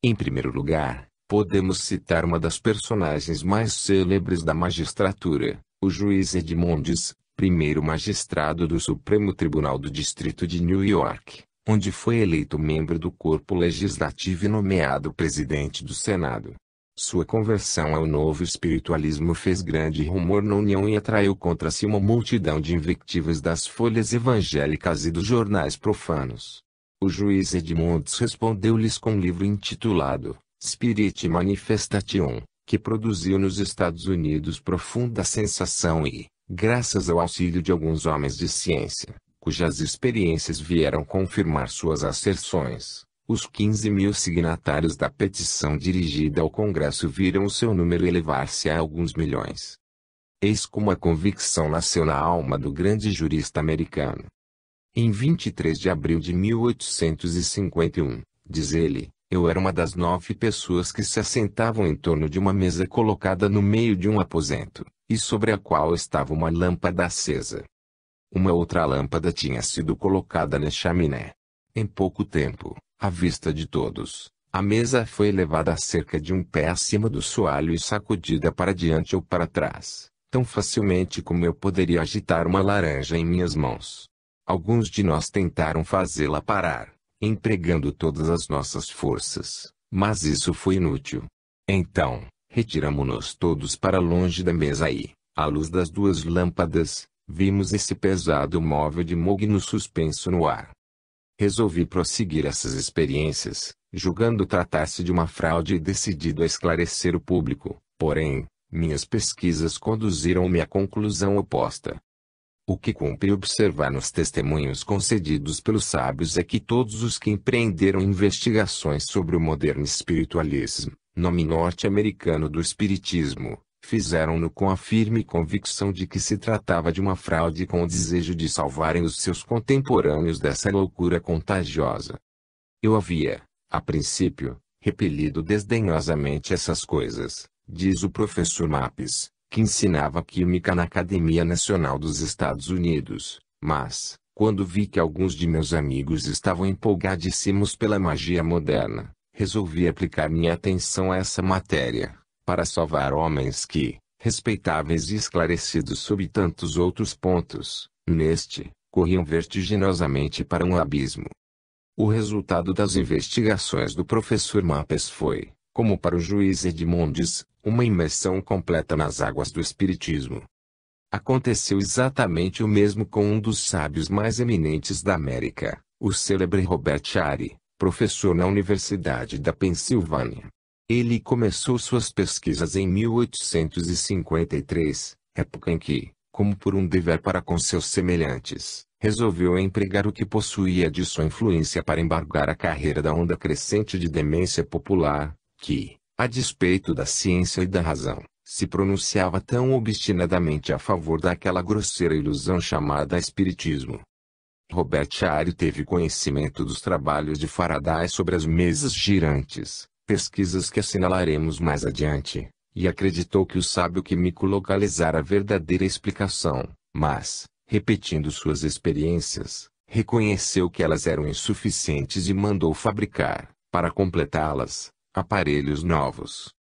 Em primeiro lugar, podemos citar uma das personagens mais célebres da magistratura, o juiz Edmondes, primeiro magistrado do Supremo Tribunal do Distrito de New York, onde foi eleito membro do corpo legislativo e nomeado presidente do Senado. Sua conversão ao novo espiritualismo fez grande rumor na União e atraiu contra si uma multidão de invectivas das folhas evangélicas e dos jornais profanos. O juiz Edmondes respondeu-lhes com um livro intitulado Spirit Manifestation, que produziu nos Estados Unidos profunda sensação e, graças ao auxílio de alguns homens de ciência, cujas experiências vieram confirmar suas asserções, os 15.000 signatários da petição dirigida ao Congresso viram o seu número elevar-se a alguns milhões. Eis como a convicção nasceu na alma do grande jurista americano. Em 23 de abril de 1851, diz ele, eu era uma das 9 pessoas que se assentavam em torno de uma mesa colocada no meio de um aposento, e sobre a qual estava uma lâmpada acesa. Uma outra lâmpada tinha sido colocada na chaminé. Em pouco tempo, à vista de todos, a mesa foi levada a cerca de um pé acima do soalho e sacudida para diante ou para trás, tão facilmente como eu poderia agitar uma laranja em minhas mãos. Alguns de nós tentaram fazê-la parar, empregando todas as nossas forças, mas isso foi inútil. Então, retiramo-nos todos para longe da mesa e, à luz das 2 lâmpadas, vimos esse pesado móvel de mogno suspenso no ar. Resolvi prosseguir essas experiências, julgando tratar-se de uma fraude e decidido a esclarecer o público, porém, minhas pesquisas conduziram-me à conclusão oposta. O que cumpre observar nos testemunhos concedidos pelos sábios é que todos os que empreenderam investigações sobre o moderno espiritualismo, nome norte-americano do espiritismo, fizeram-no com a firme convicção de que se tratava de uma fraude com o desejo de salvarem os seus contemporâneos dessa loucura contagiosa. Eu havia, a princípio, repelido desdenhosamente essas coisas, diz o professor Mapes, que ensinava química na Academia Nacional dos Estados Unidos, mas, quando vi que alguns de meus amigos estavam empolgadíssimos pela magia moderna, resolvi aplicar minha atenção a essa matéria, para salvar homens que, respeitáveis e esclarecidos sob tantos outros pontos, neste, corriam vertiginosamente para um abismo. O resultado das investigações do professor Mapes foi, como para o juiz Edmondes, uma imersão completa nas águas do espiritismo. Aconteceu exatamente o mesmo com um dos sábios mais eminentes da América, o célebre Robert Shari, professor na Universidade da Pensilvânia. Ele começou suas pesquisas em 1853, época em que, como por um dever para com seus semelhantes, resolveu empregar o que possuía de sua influência para embargar a carreira da onda crescente de demência popular, que, a despeito da ciência e da razão, se pronunciava tão obstinadamente a favor daquela grosseira ilusão chamada espiritismo. Robert Shari teve conhecimento dos trabalhos de Faraday sobre as mesas girantes, pesquisas que assinalaremos mais adiante, e acreditou que o sábio químico localizara a verdadeira explicação, mas, repetindo suas experiências, reconheceu que elas eram insuficientes e mandou fabricar, para completá-las, aparelhos novos.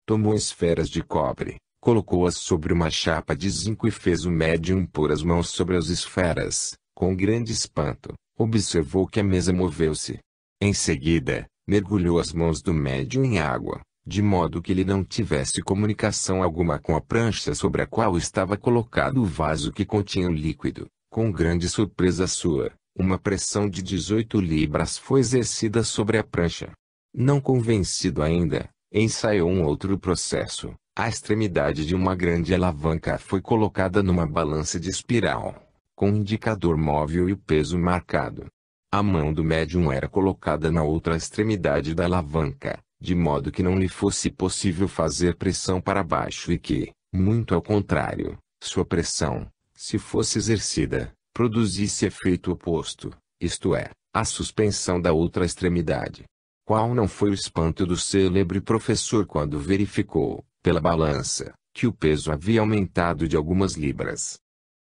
Tomou esferas de cobre, colocou-as sobre uma chapa de zinco e fez o médium pôr as mãos sobre as esferas. Com grande espanto, observou que a mesa moveu-se. Em seguida, mergulhou as mãos do médium em água, de modo que ele não tivesse comunicação alguma com a prancha sobre a qual estava colocado o vaso que continha o líquido. Com grande surpresa sua, uma pressão de 18 libras foi exercida sobre a prancha. Não convencido ainda, ensaiou um outro processo. A extremidade de uma grande alavanca foi colocada numa balança de espiral, com o indicador móvel e o peso marcado. A mão do médium era colocada na outra extremidade da alavanca, de modo que não lhe fosse possível fazer pressão para baixo e que, muito ao contrário, sua pressão, se fosse exercida, produzisse efeito oposto, isto é, a suspensão da outra extremidade. Qual não foi o espanto do célebre professor quando verificou, pela balança, que o peso havia aumentado de algumas libras.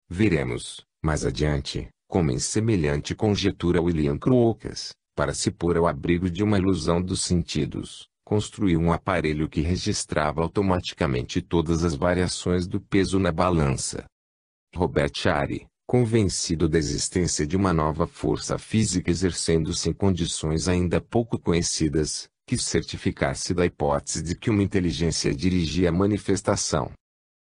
Veremos, mais adiante, como em semelhante conjetura William Crookes, para se pôr ao abrigo de uma ilusão dos sentidos, construiu um aparelho que registrava automaticamente todas as variações do peso na balança. Robert Shari, convencido da existência de uma nova força física exercendo-se em condições ainda pouco conhecidas, quis certificar-se da hipótese de que uma inteligência dirigia a manifestação.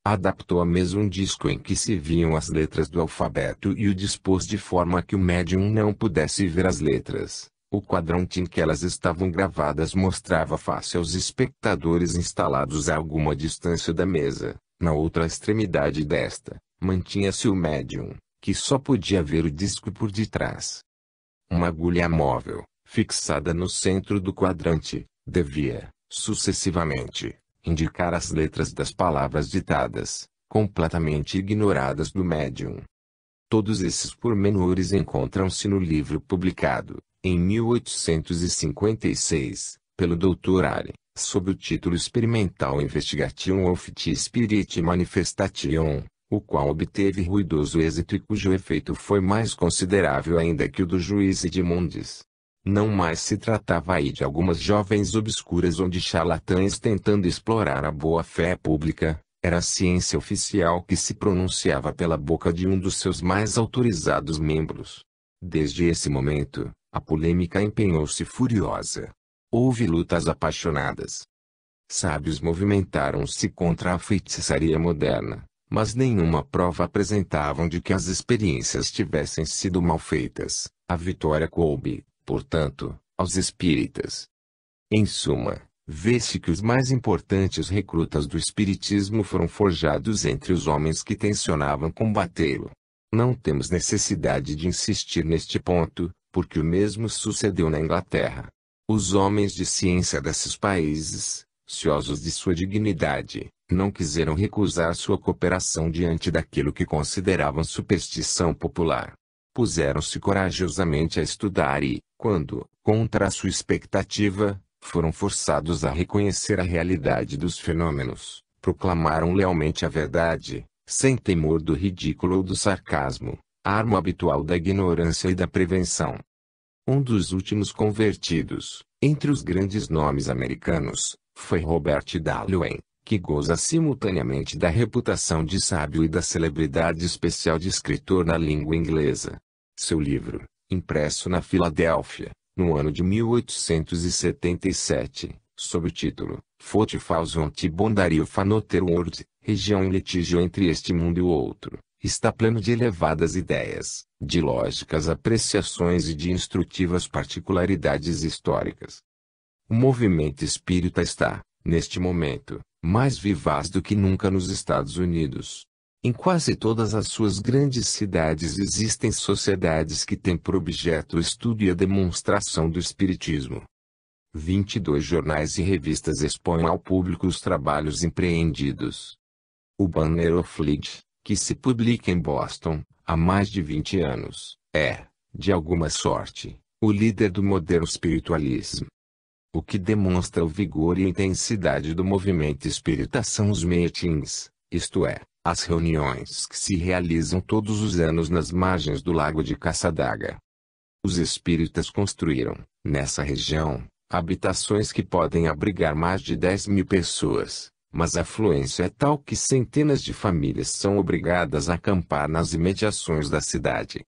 Adaptou à mesa um disco em que se viam as letras do alfabeto e o dispôs de forma que o médium não pudesse ver as letras. O quadrante em que elas estavam gravadas mostrava face aos espectadores instalados a alguma distância da mesa. Na outra extremidade desta, mantinha-se o médium, que só podia ver o disco por detrás. Uma agulha móvel, fixada no centro do quadrante, devia, sucessivamente, indicar as letras das palavras ditadas, completamente ignoradas do médium. Todos esses pormenores encontram-se no livro publicado, em 1856, pelo Dr. Ari, sob o título Experimental Investigation of the Spirit Manifestation, o qual obteve ruidoso êxito e cujo efeito foi mais considerável ainda que o do juiz Edmondes. Não mais se tratava aí de algumas jovens obscuras ou de charlatães tentando explorar a boa-fé pública, era a ciência oficial que se pronunciava pela boca de um dos seus mais autorizados membros. Desde esse momento, a polêmica empenhou-se furiosa. Houve lutas apaixonadas. Sábios movimentaram-se contra a feitiçaria moderna, mas nenhuma prova apresentavam de que as experiências tivessem sido mal feitas. A vitória coube, portanto, aos espíritas. Em suma, vê-se que os mais importantes recrutas do espiritismo foram forjados entre os homens que tencionavam combatê-lo. Não temos necessidade de insistir neste ponto, porque o mesmo sucedeu na Inglaterra. Os homens de ciência desses países, ciosos de sua dignidade, não quiseram recusar sua cooperação diante daquilo que consideravam superstição popular. Puseram-se corajosamente a estudar e, quando, contra a sua expectativa, foram forçados a reconhecer a realidade dos fenômenos, proclamaram lealmente a verdade, sem temor do ridículo ou do sarcasmo, arma habitual da ignorância e da prevenção. Um dos últimos convertidos, entre os grandes nomes americanos, foi Robert Darwin, que goza simultaneamente da reputação de sábio e da celebridade especial de escritor na língua inglesa. Seu livro, impresso na Filadélfia, no ano de 1877, sob o título Forty Thousand Boundary of Another World, região em litígio entre este mundo e o outro, está pleno de elevadas ideias, de lógicas apreciações e de instrutivas particularidades históricas. O movimento espírita está, neste momento, mais vivaz do que nunca nos Estados Unidos. Em quase todas as suas grandes cidades existem sociedades que têm por objeto o estudo e a demonstração do espiritismo. 22 jornais e revistas expõem ao público os trabalhos empreendidos. O Banner of Light, que se publica em Boston, há mais de 20 anos, é, de alguma sorte, o líder do moderno espiritualismo. O que demonstra o vigor e a intensidade do movimento espírita são os meetings, isto é, as reuniões que se realizam todos os anos nas margens do lago de Caçadaga. Os espíritas construíram, nessa região, habitações que podem abrigar mais de 10.000 pessoas, mas a afluência é tal que centenas de famílias são obrigadas a acampar nas imediações da cidade.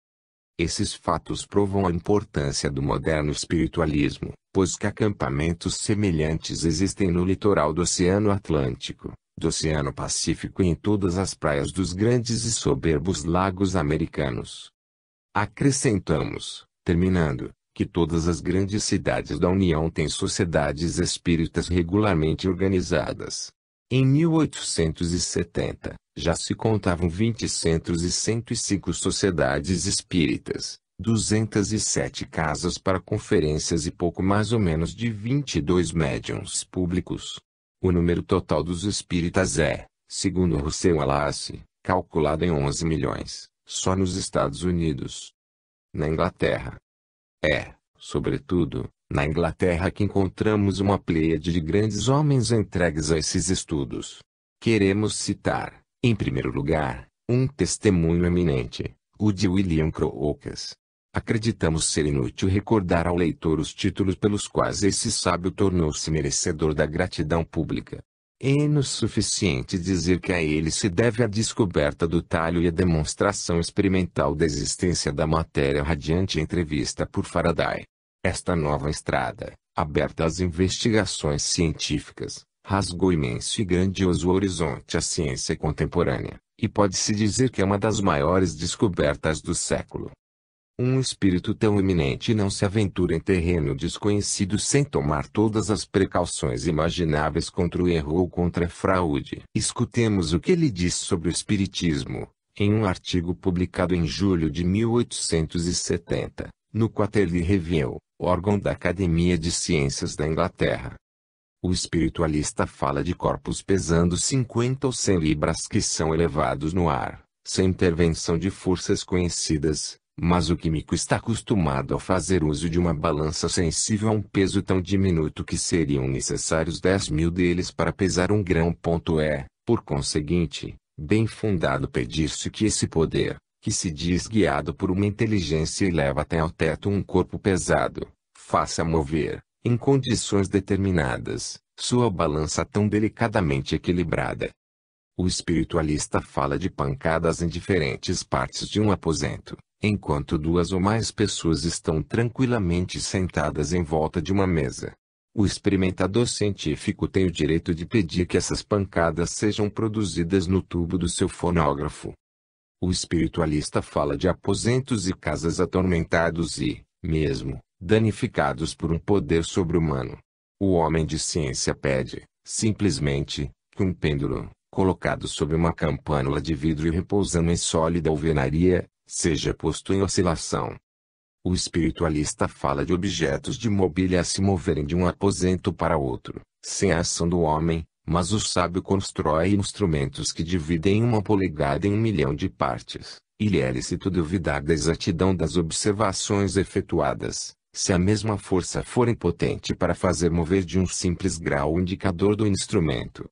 Esses fatos provam a importância do moderno espiritualismo, pois que acampamentos semelhantes existem no litoral do Oceano Atlântico, do Oceano Pacífico e em todas as praias dos grandes e soberbos lagos americanos. Acrescentamos, terminando, que todas as grandes cidades da União têm sociedades espíritas regularmente organizadas. Em 1870, já se contavam 20 centros e 105 sociedades espíritas, 207 casas para conferências e pouco mais ou menos de 22 médiuns públicos. O número total dos espíritas é, segundo Russell Wallace, calculado em 11 milhões, só nos Estados Unidos. Na Inglaterra. É, sobretudo, na Inglaterra que encontramos uma pleiade de grandes homens entregues a esses estudos. Queremos citar, em primeiro lugar, um testemunho eminente, o de William Crookes. Acreditamos ser inútil recordar ao leitor os títulos pelos quais esse sábio tornou-se merecedor da gratidão pública. É-nos suficiente dizer que a ele se deve a descoberta do talho e a demonstração experimental da existência da matéria radiante entrevista por Faraday. Esta nova estrada, aberta às investigações científicas, rasgou imenso e grandioso horizonte à ciência contemporânea, e pode-se dizer que é uma das maiores descobertas do século. Um espírito tão eminente não se aventura em terreno desconhecido sem tomar todas as precauções imagináveis contra o erro ou contra a fraude. Escutemos o que ele diz sobre o espiritismo, em um artigo publicado em julho de 1870, no Quarterly Review, órgão da Academia de Ciências da Inglaterra. O espiritualista fala de corpos pesando 50 ou 100 libras que são elevados no ar, sem intervenção de forças conhecidas. Mas o químico está acostumado a fazer uso de uma balança sensível a um peso tão diminuto que seriam necessários 10.000 deles para pesar um grão. É, por conseguinte, bem fundado pedir-se que esse poder, que se diz guiado por uma inteligência e leva até ao teto um corpo pesado, faça mover, em condições determinadas, sua balança tão delicadamente equilibrada. O espiritualista fala de pancadas em diferentes partes de um aposento, enquanto duas ou mais pessoas estão tranquilamente sentadas em volta de uma mesa. O experimentador científico tem o direito de pedir que essas pancadas sejam produzidas no tubo do seu fonógrafo. O espiritualista fala de aposentos e casas atormentados e, mesmo, danificados por um poder sobre-humano. O homem de ciência pede, simplesmente, que um pêndulo, colocado sob uma campânula de vidro e repousando em sólida alvenaria, seja posto em oscilação. O espiritualista fala de objetos de mobília a se moverem de um aposento para outro, sem a ação do homem, mas o sábio constrói instrumentos que dividem 1 polegada em 1 milhão de partes, e lhe é lícito duvidar da exatidão das observações efetuadas, se a mesma força for impotente para fazer mover de um simples grau o indicador do instrumento.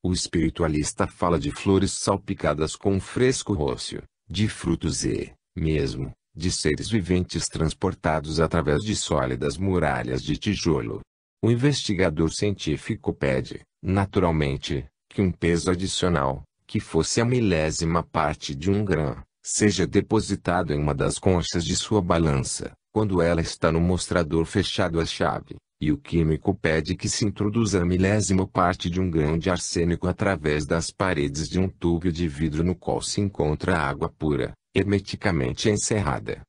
O espiritualista fala de flores salpicadas com um fresco róseo, de frutos e, mesmo, de seres viventes transportados através de sólidas muralhas de tijolo. O investigador científico pede, naturalmente, que um peso adicional, que fosse a milésima parte de um grão, seja depositado em uma das conchas de sua balança, quando ela está no mostrador fechado à chave, e o químico pede que se introduza a milésima parte de um grão de arsênico através das paredes de um tubo de vidro no qual se encontra água pura, hermeticamente encerrada.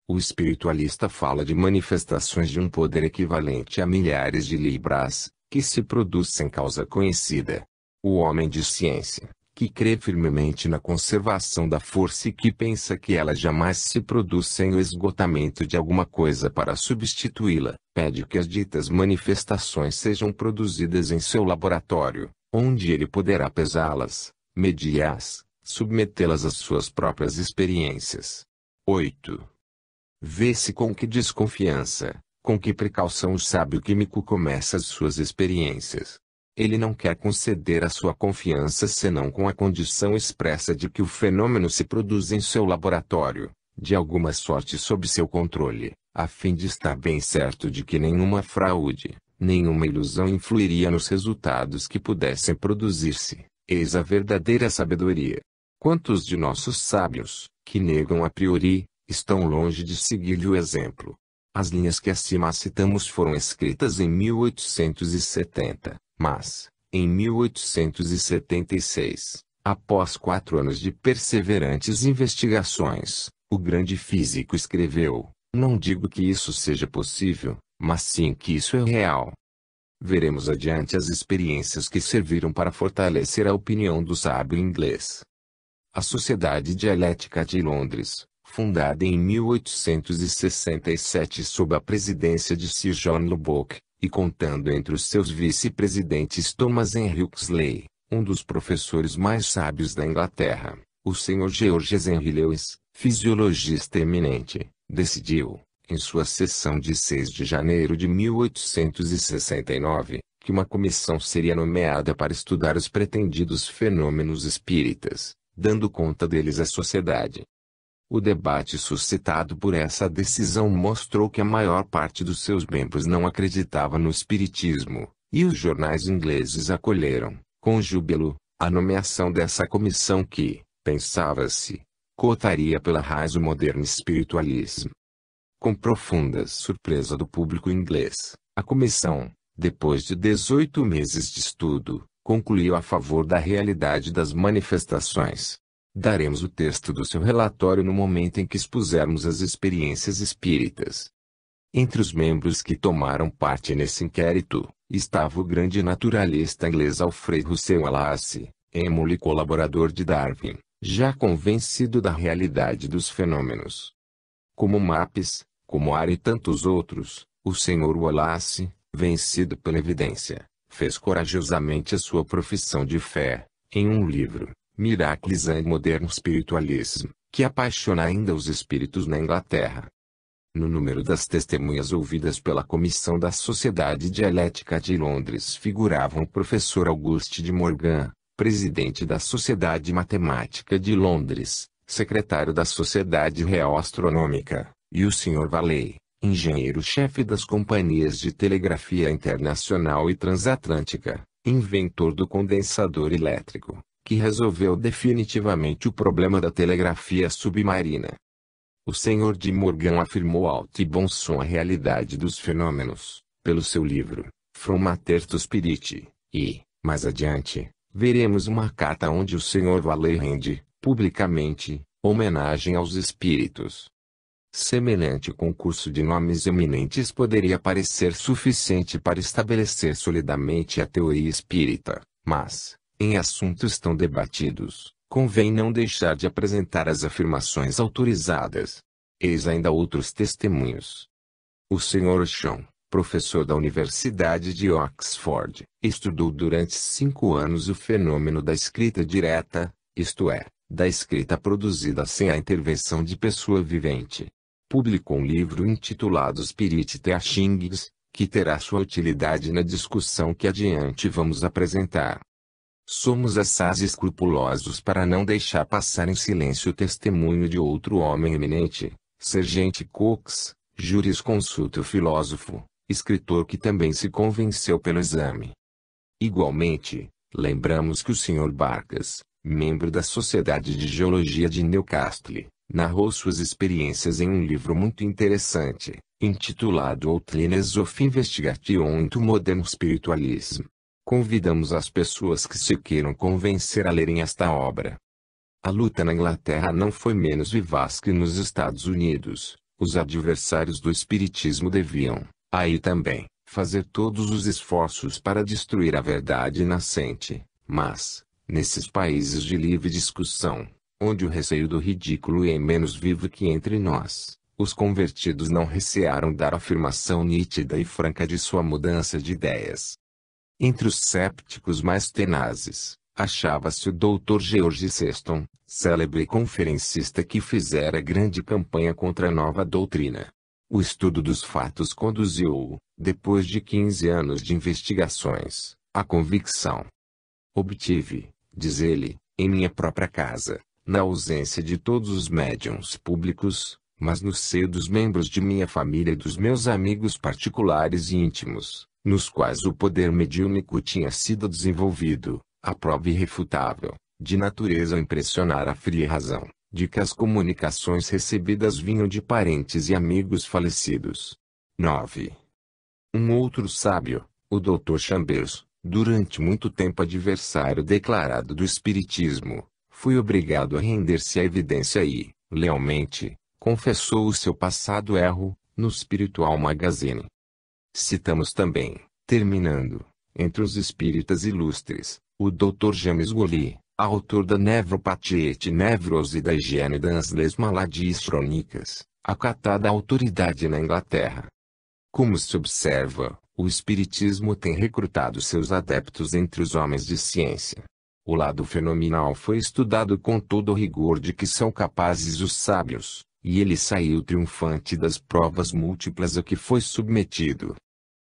O espiritualista fala de manifestações de um poder equivalente a milhares de libras, que se produz sem causa conhecida. O homem de ciência, que crê firmemente na conservação da força e que pensa que ela jamais se produz sem o esgotamento de alguma coisa para substituí-la, pede que as ditas manifestações sejam produzidas em seu laboratório, onde ele poderá pesá-las, medir-as, submetê-las às suas próprias experiências. 8. Vê-se com que desconfiança, com que precaução o sábio químico começa as suas experiências. Ele não quer conceder a sua confiança senão com a condição expressa de que o fenômeno se produza em seu laboratório, de alguma sorte sob seu controle, a fim de estar bem certo de que nenhuma fraude, nenhuma ilusão influiria nos resultados que pudessem produzir-se. Eis a verdadeira sabedoria. Quantos de nossos sábios, que negam a priori, estão longe de seguir-lhe o exemplo? As linhas que acima citamos foram escritas em 1870. Mas, em 1876, após 4 anos de perseverantes investigações, o grande físico escreveu: não digo que isso seja possível, mas sim que isso é real. Veremos adiante as experiências que serviram para fortalecer a opinião do sábio inglês. A Sociedade Dialética de Londres, fundada em 1867 sob a presidência de Sir John Lubbock, e contando entre os seus vice-presidentes Thomas Henry Huxley, um dos professores mais sábios da Inglaterra, o Sr. Georges Henry Lewis, fisiologista eminente, decidiu, em sua sessão de 6 de janeiro de 1869, que uma comissão seria nomeada para estudar os pretendidos fenômenos espíritas, dando conta deles à sociedade. O debate suscitado por essa decisão mostrou que a maior parte dos seus membros não acreditava no espiritismo, e os jornais ingleses acolheram, com júbilo, a nomeação dessa comissão que, pensava-se, cotaria pela raiz o moderno espiritualismo. Com profunda surpresa do público inglês, a comissão, depois de 18 meses de estudo, concluiu a favor da realidade das manifestações. Daremos o texto do seu relatório no momento em que expusermos as experiências espíritas. Entre os membros que tomaram parte nesse inquérito, estava o grande naturalista inglês Alfred Russel Wallace, êmulo e colaborador de Darwin, já convencido da realidade dos fenômenos. Como Mapes, como Ar e tantos outros, o Sr. Wallace, vencido pela evidência, fez corajosamente a sua profissão de fé, em um livro, Miracles and Modern Spiritualism, que apaixona ainda os espíritos na Inglaterra. No número das testemunhas ouvidas pela Comissão da Sociedade Dialética de Londres figuravam o professor Auguste de Morgan, presidente da Sociedade Matemática de Londres, secretário da Sociedade Real Astronômica, e o Sr. Valley, engenheiro-chefe das companhias de telegrafia internacional e transatlântica, inventor do condensador elétrico, que resolveu definitivamente o problema da telegrafia submarina. O Sr. de Morgan afirmou alto e bom som a realidade dos fenômenos, pelo seu livro, From Matter to Spirit, e, mais adiante, veremos uma carta onde o Sr. Valley rende, publicamente, homenagem aos espíritos. Semelhante concurso de nomes eminentes poderia parecer suficiente para estabelecer solidamente a teoria espírita, mas, em assuntos tão debatidos, convém não deixar de apresentar as afirmações autorizadas. Eis ainda outros testemunhos. O Sr. Sean, professor da Universidade de Oxford, estudou durante 5 anos o fenômeno da escrita direta, isto é, da escrita produzida sem a intervenção de pessoa vivente. Publicou um livro intitulado Spirit Teachings, que terá sua utilidade na discussão que adiante vamos apresentar. Somos assaz escrupulosos para não deixar passar em silêncio o testemunho de outro homem eminente, Serjeant Cox, jurisconsulto filósofo, escritor que também se convenceu pelo exame. Igualmente, lembramos que o Sr. Barkas, membro da Sociedade de Geologia de Newcastle, narrou suas experiências em um livro muito interessante, intitulado Outlines of Investigation into Modern Spiritualism. Convidamos as pessoas que se queiram convencer a lerem esta obra. A luta na Inglaterra não foi menos vivaz que nos Estados Unidos. Os adversários do espiritismo deviam, aí também, fazer todos os esforços para destruir a verdade nascente, mas, nesses países de livre discussão, onde o receio do ridículo é menos vivo que entre nós, os convertidos não recearam dar afirmação nítida e franca de sua mudança de ideias. Entre os cépticos mais tenazes, achava-se o Dr. George Sexton, célebre conferencista que fizera grande campanha contra a nova doutrina. O estudo dos fatos conduziu-o, depois de 15 anos de investigações, à convicção. Obtive, diz ele, em minha própria casa, na ausência de todos os médiuns públicos, mas no seio dos membros de minha família e dos meus amigos particulares e íntimos, nos quais o poder mediúnico tinha sido desenvolvido, a prova irrefutável, de natureza a impressionar a fria razão, de que as comunicações recebidas vinham de parentes e amigos falecidos. 9. Um outro sábio, o Dr. Chambers, durante muito tempo adversário declarado do espiritismo, foi obrigado a render-se à evidência e, lealmente, confessou o seu passado erro, no Spiritual Magazine. Citamos também, terminando, entre os espíritas ilustres, o Dr. James Gully, autor da Nevropathia et Nevrose e da Higiene das Maladies Crônicas, acatada autoridade na Inglaterra. Como se observa, o espiritismo tem recrutado seus adeptos entre os homens de ciência. O lado fenomenal foi estudado com todo o rigor de que são capazes os sábios, e ele saiu triunfante das provas múltiplas a que foi submetido.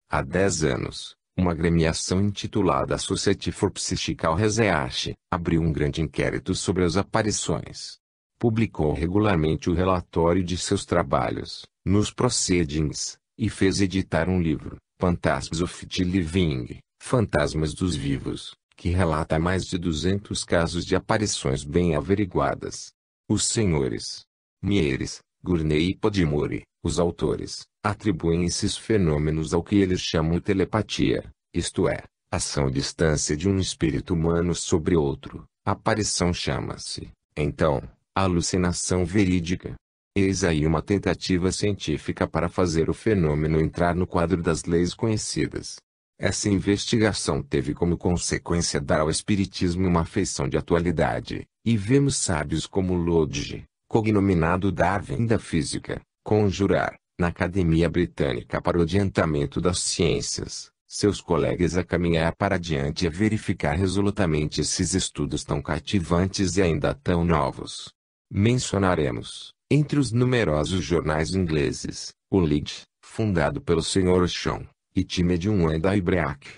Há 10 anos, uma agremiação intitulada Society for Psychical Research abriu um grande inquérito sobre as aparições. Publicou regularmente o relatório de seus trabalhos, nos Proceedings, e fez editar um livro, Phantasms of the Living, Fantasmas dos Vivos, que relata mais de 200 casos de aparições bem averiguadas. Os senhores Mieres, Gurney e Podimori, os autores, atribuem esses fenômenos ao que eles chamam telepatia, isto é, ação e distância de um espírito humano sobre outro. A aparição chama-se, então, alucinação verídica. Eis aí uma tentativa científica para fazer o fenômeno entrar no quadro das leis conhecidas. Essa investigação teve como consequência dar ao espiritismo uma feição de atualidade, e vemos sábios como Lodge, cognominado Darwin da física, conjurar, na Academia Britânica para o Adiantamento das Ciências, seus colegas a caminhar para diante e a verificar resolutamente esses estudos tão cativantes e ainda tão novos. Mencionaremos, entre os numerosos jornais ingleses, o Lead, fundado pelo Sr. Sean, e Time de um da Ibrac.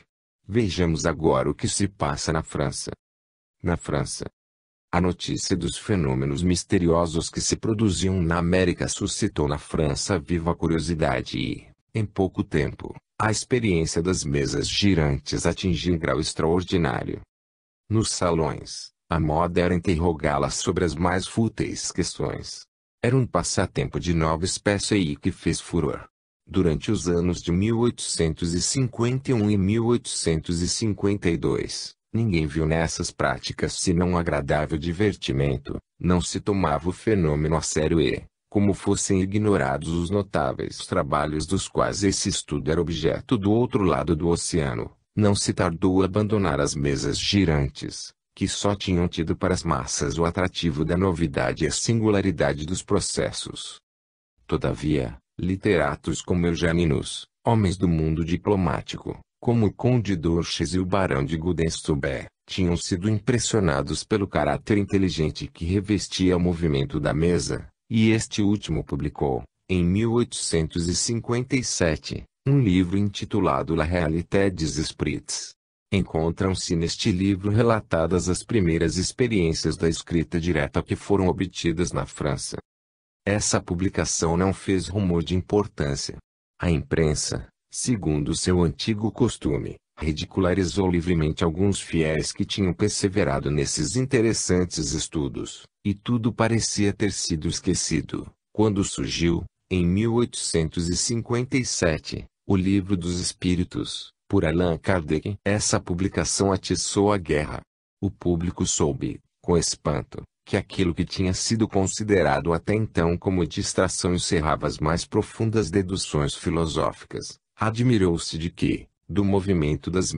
Vejamos agora o que se passa na França. Na França, a notícia dos fenômenos misteriosos que se produziam na América suscitou na França viva curiosidade e, em pouco tempo, a experiência das mesas girantes atingiu um grau extraordinário. Nos salões, a moda era interrogá-las sobre as mais fúteis questões. Era um passatempo de nova espécie e que fez furor. Durante os anos de 1851 e 1852, ninguém viu nessas práticas senão um agradável divertimento, não se tomava o fenômeno a sério e, como fossem ignorados os notáveis trabalhos dos quais esse estudo era objeto do outro lado do oceano, não se tardou a abandonar as mesas girantes, que só tinham tido para as massas o atrativo da novidade e a singularidade dos processos. Todavia, literatos como Eugênius, homens do mundo diplomático, como o Conde d'Orchez e o Barão de Gudenstubbe, tinham sido impressionados pelo caráter inteligente que revestia o movimento da mesa, e este último publicou, em 1857, um livro intitulado La Réalité des Esprits. Encontram-se neste livro relatadas as primeiras experiências da escrita direta que foram obtidas na França. Essa publicação não fez rumor de importância. A imprensa, segundo seu antigo costume, ridicularizou livremente alguns fiéis que tinham perseverado nesses interessantes estudos, e tudo parecia ter sido esquecido, quando surgiu, Em 1857, O Livro dos Espíritos, por Allan Kardec. Essa publicação atiçou a guerra. O público soube, com espanto, que aquilo que tinha sido considerado até então como distração encerrava as mais profundas deduções filosóficas. Admirou-se de que, do movimento das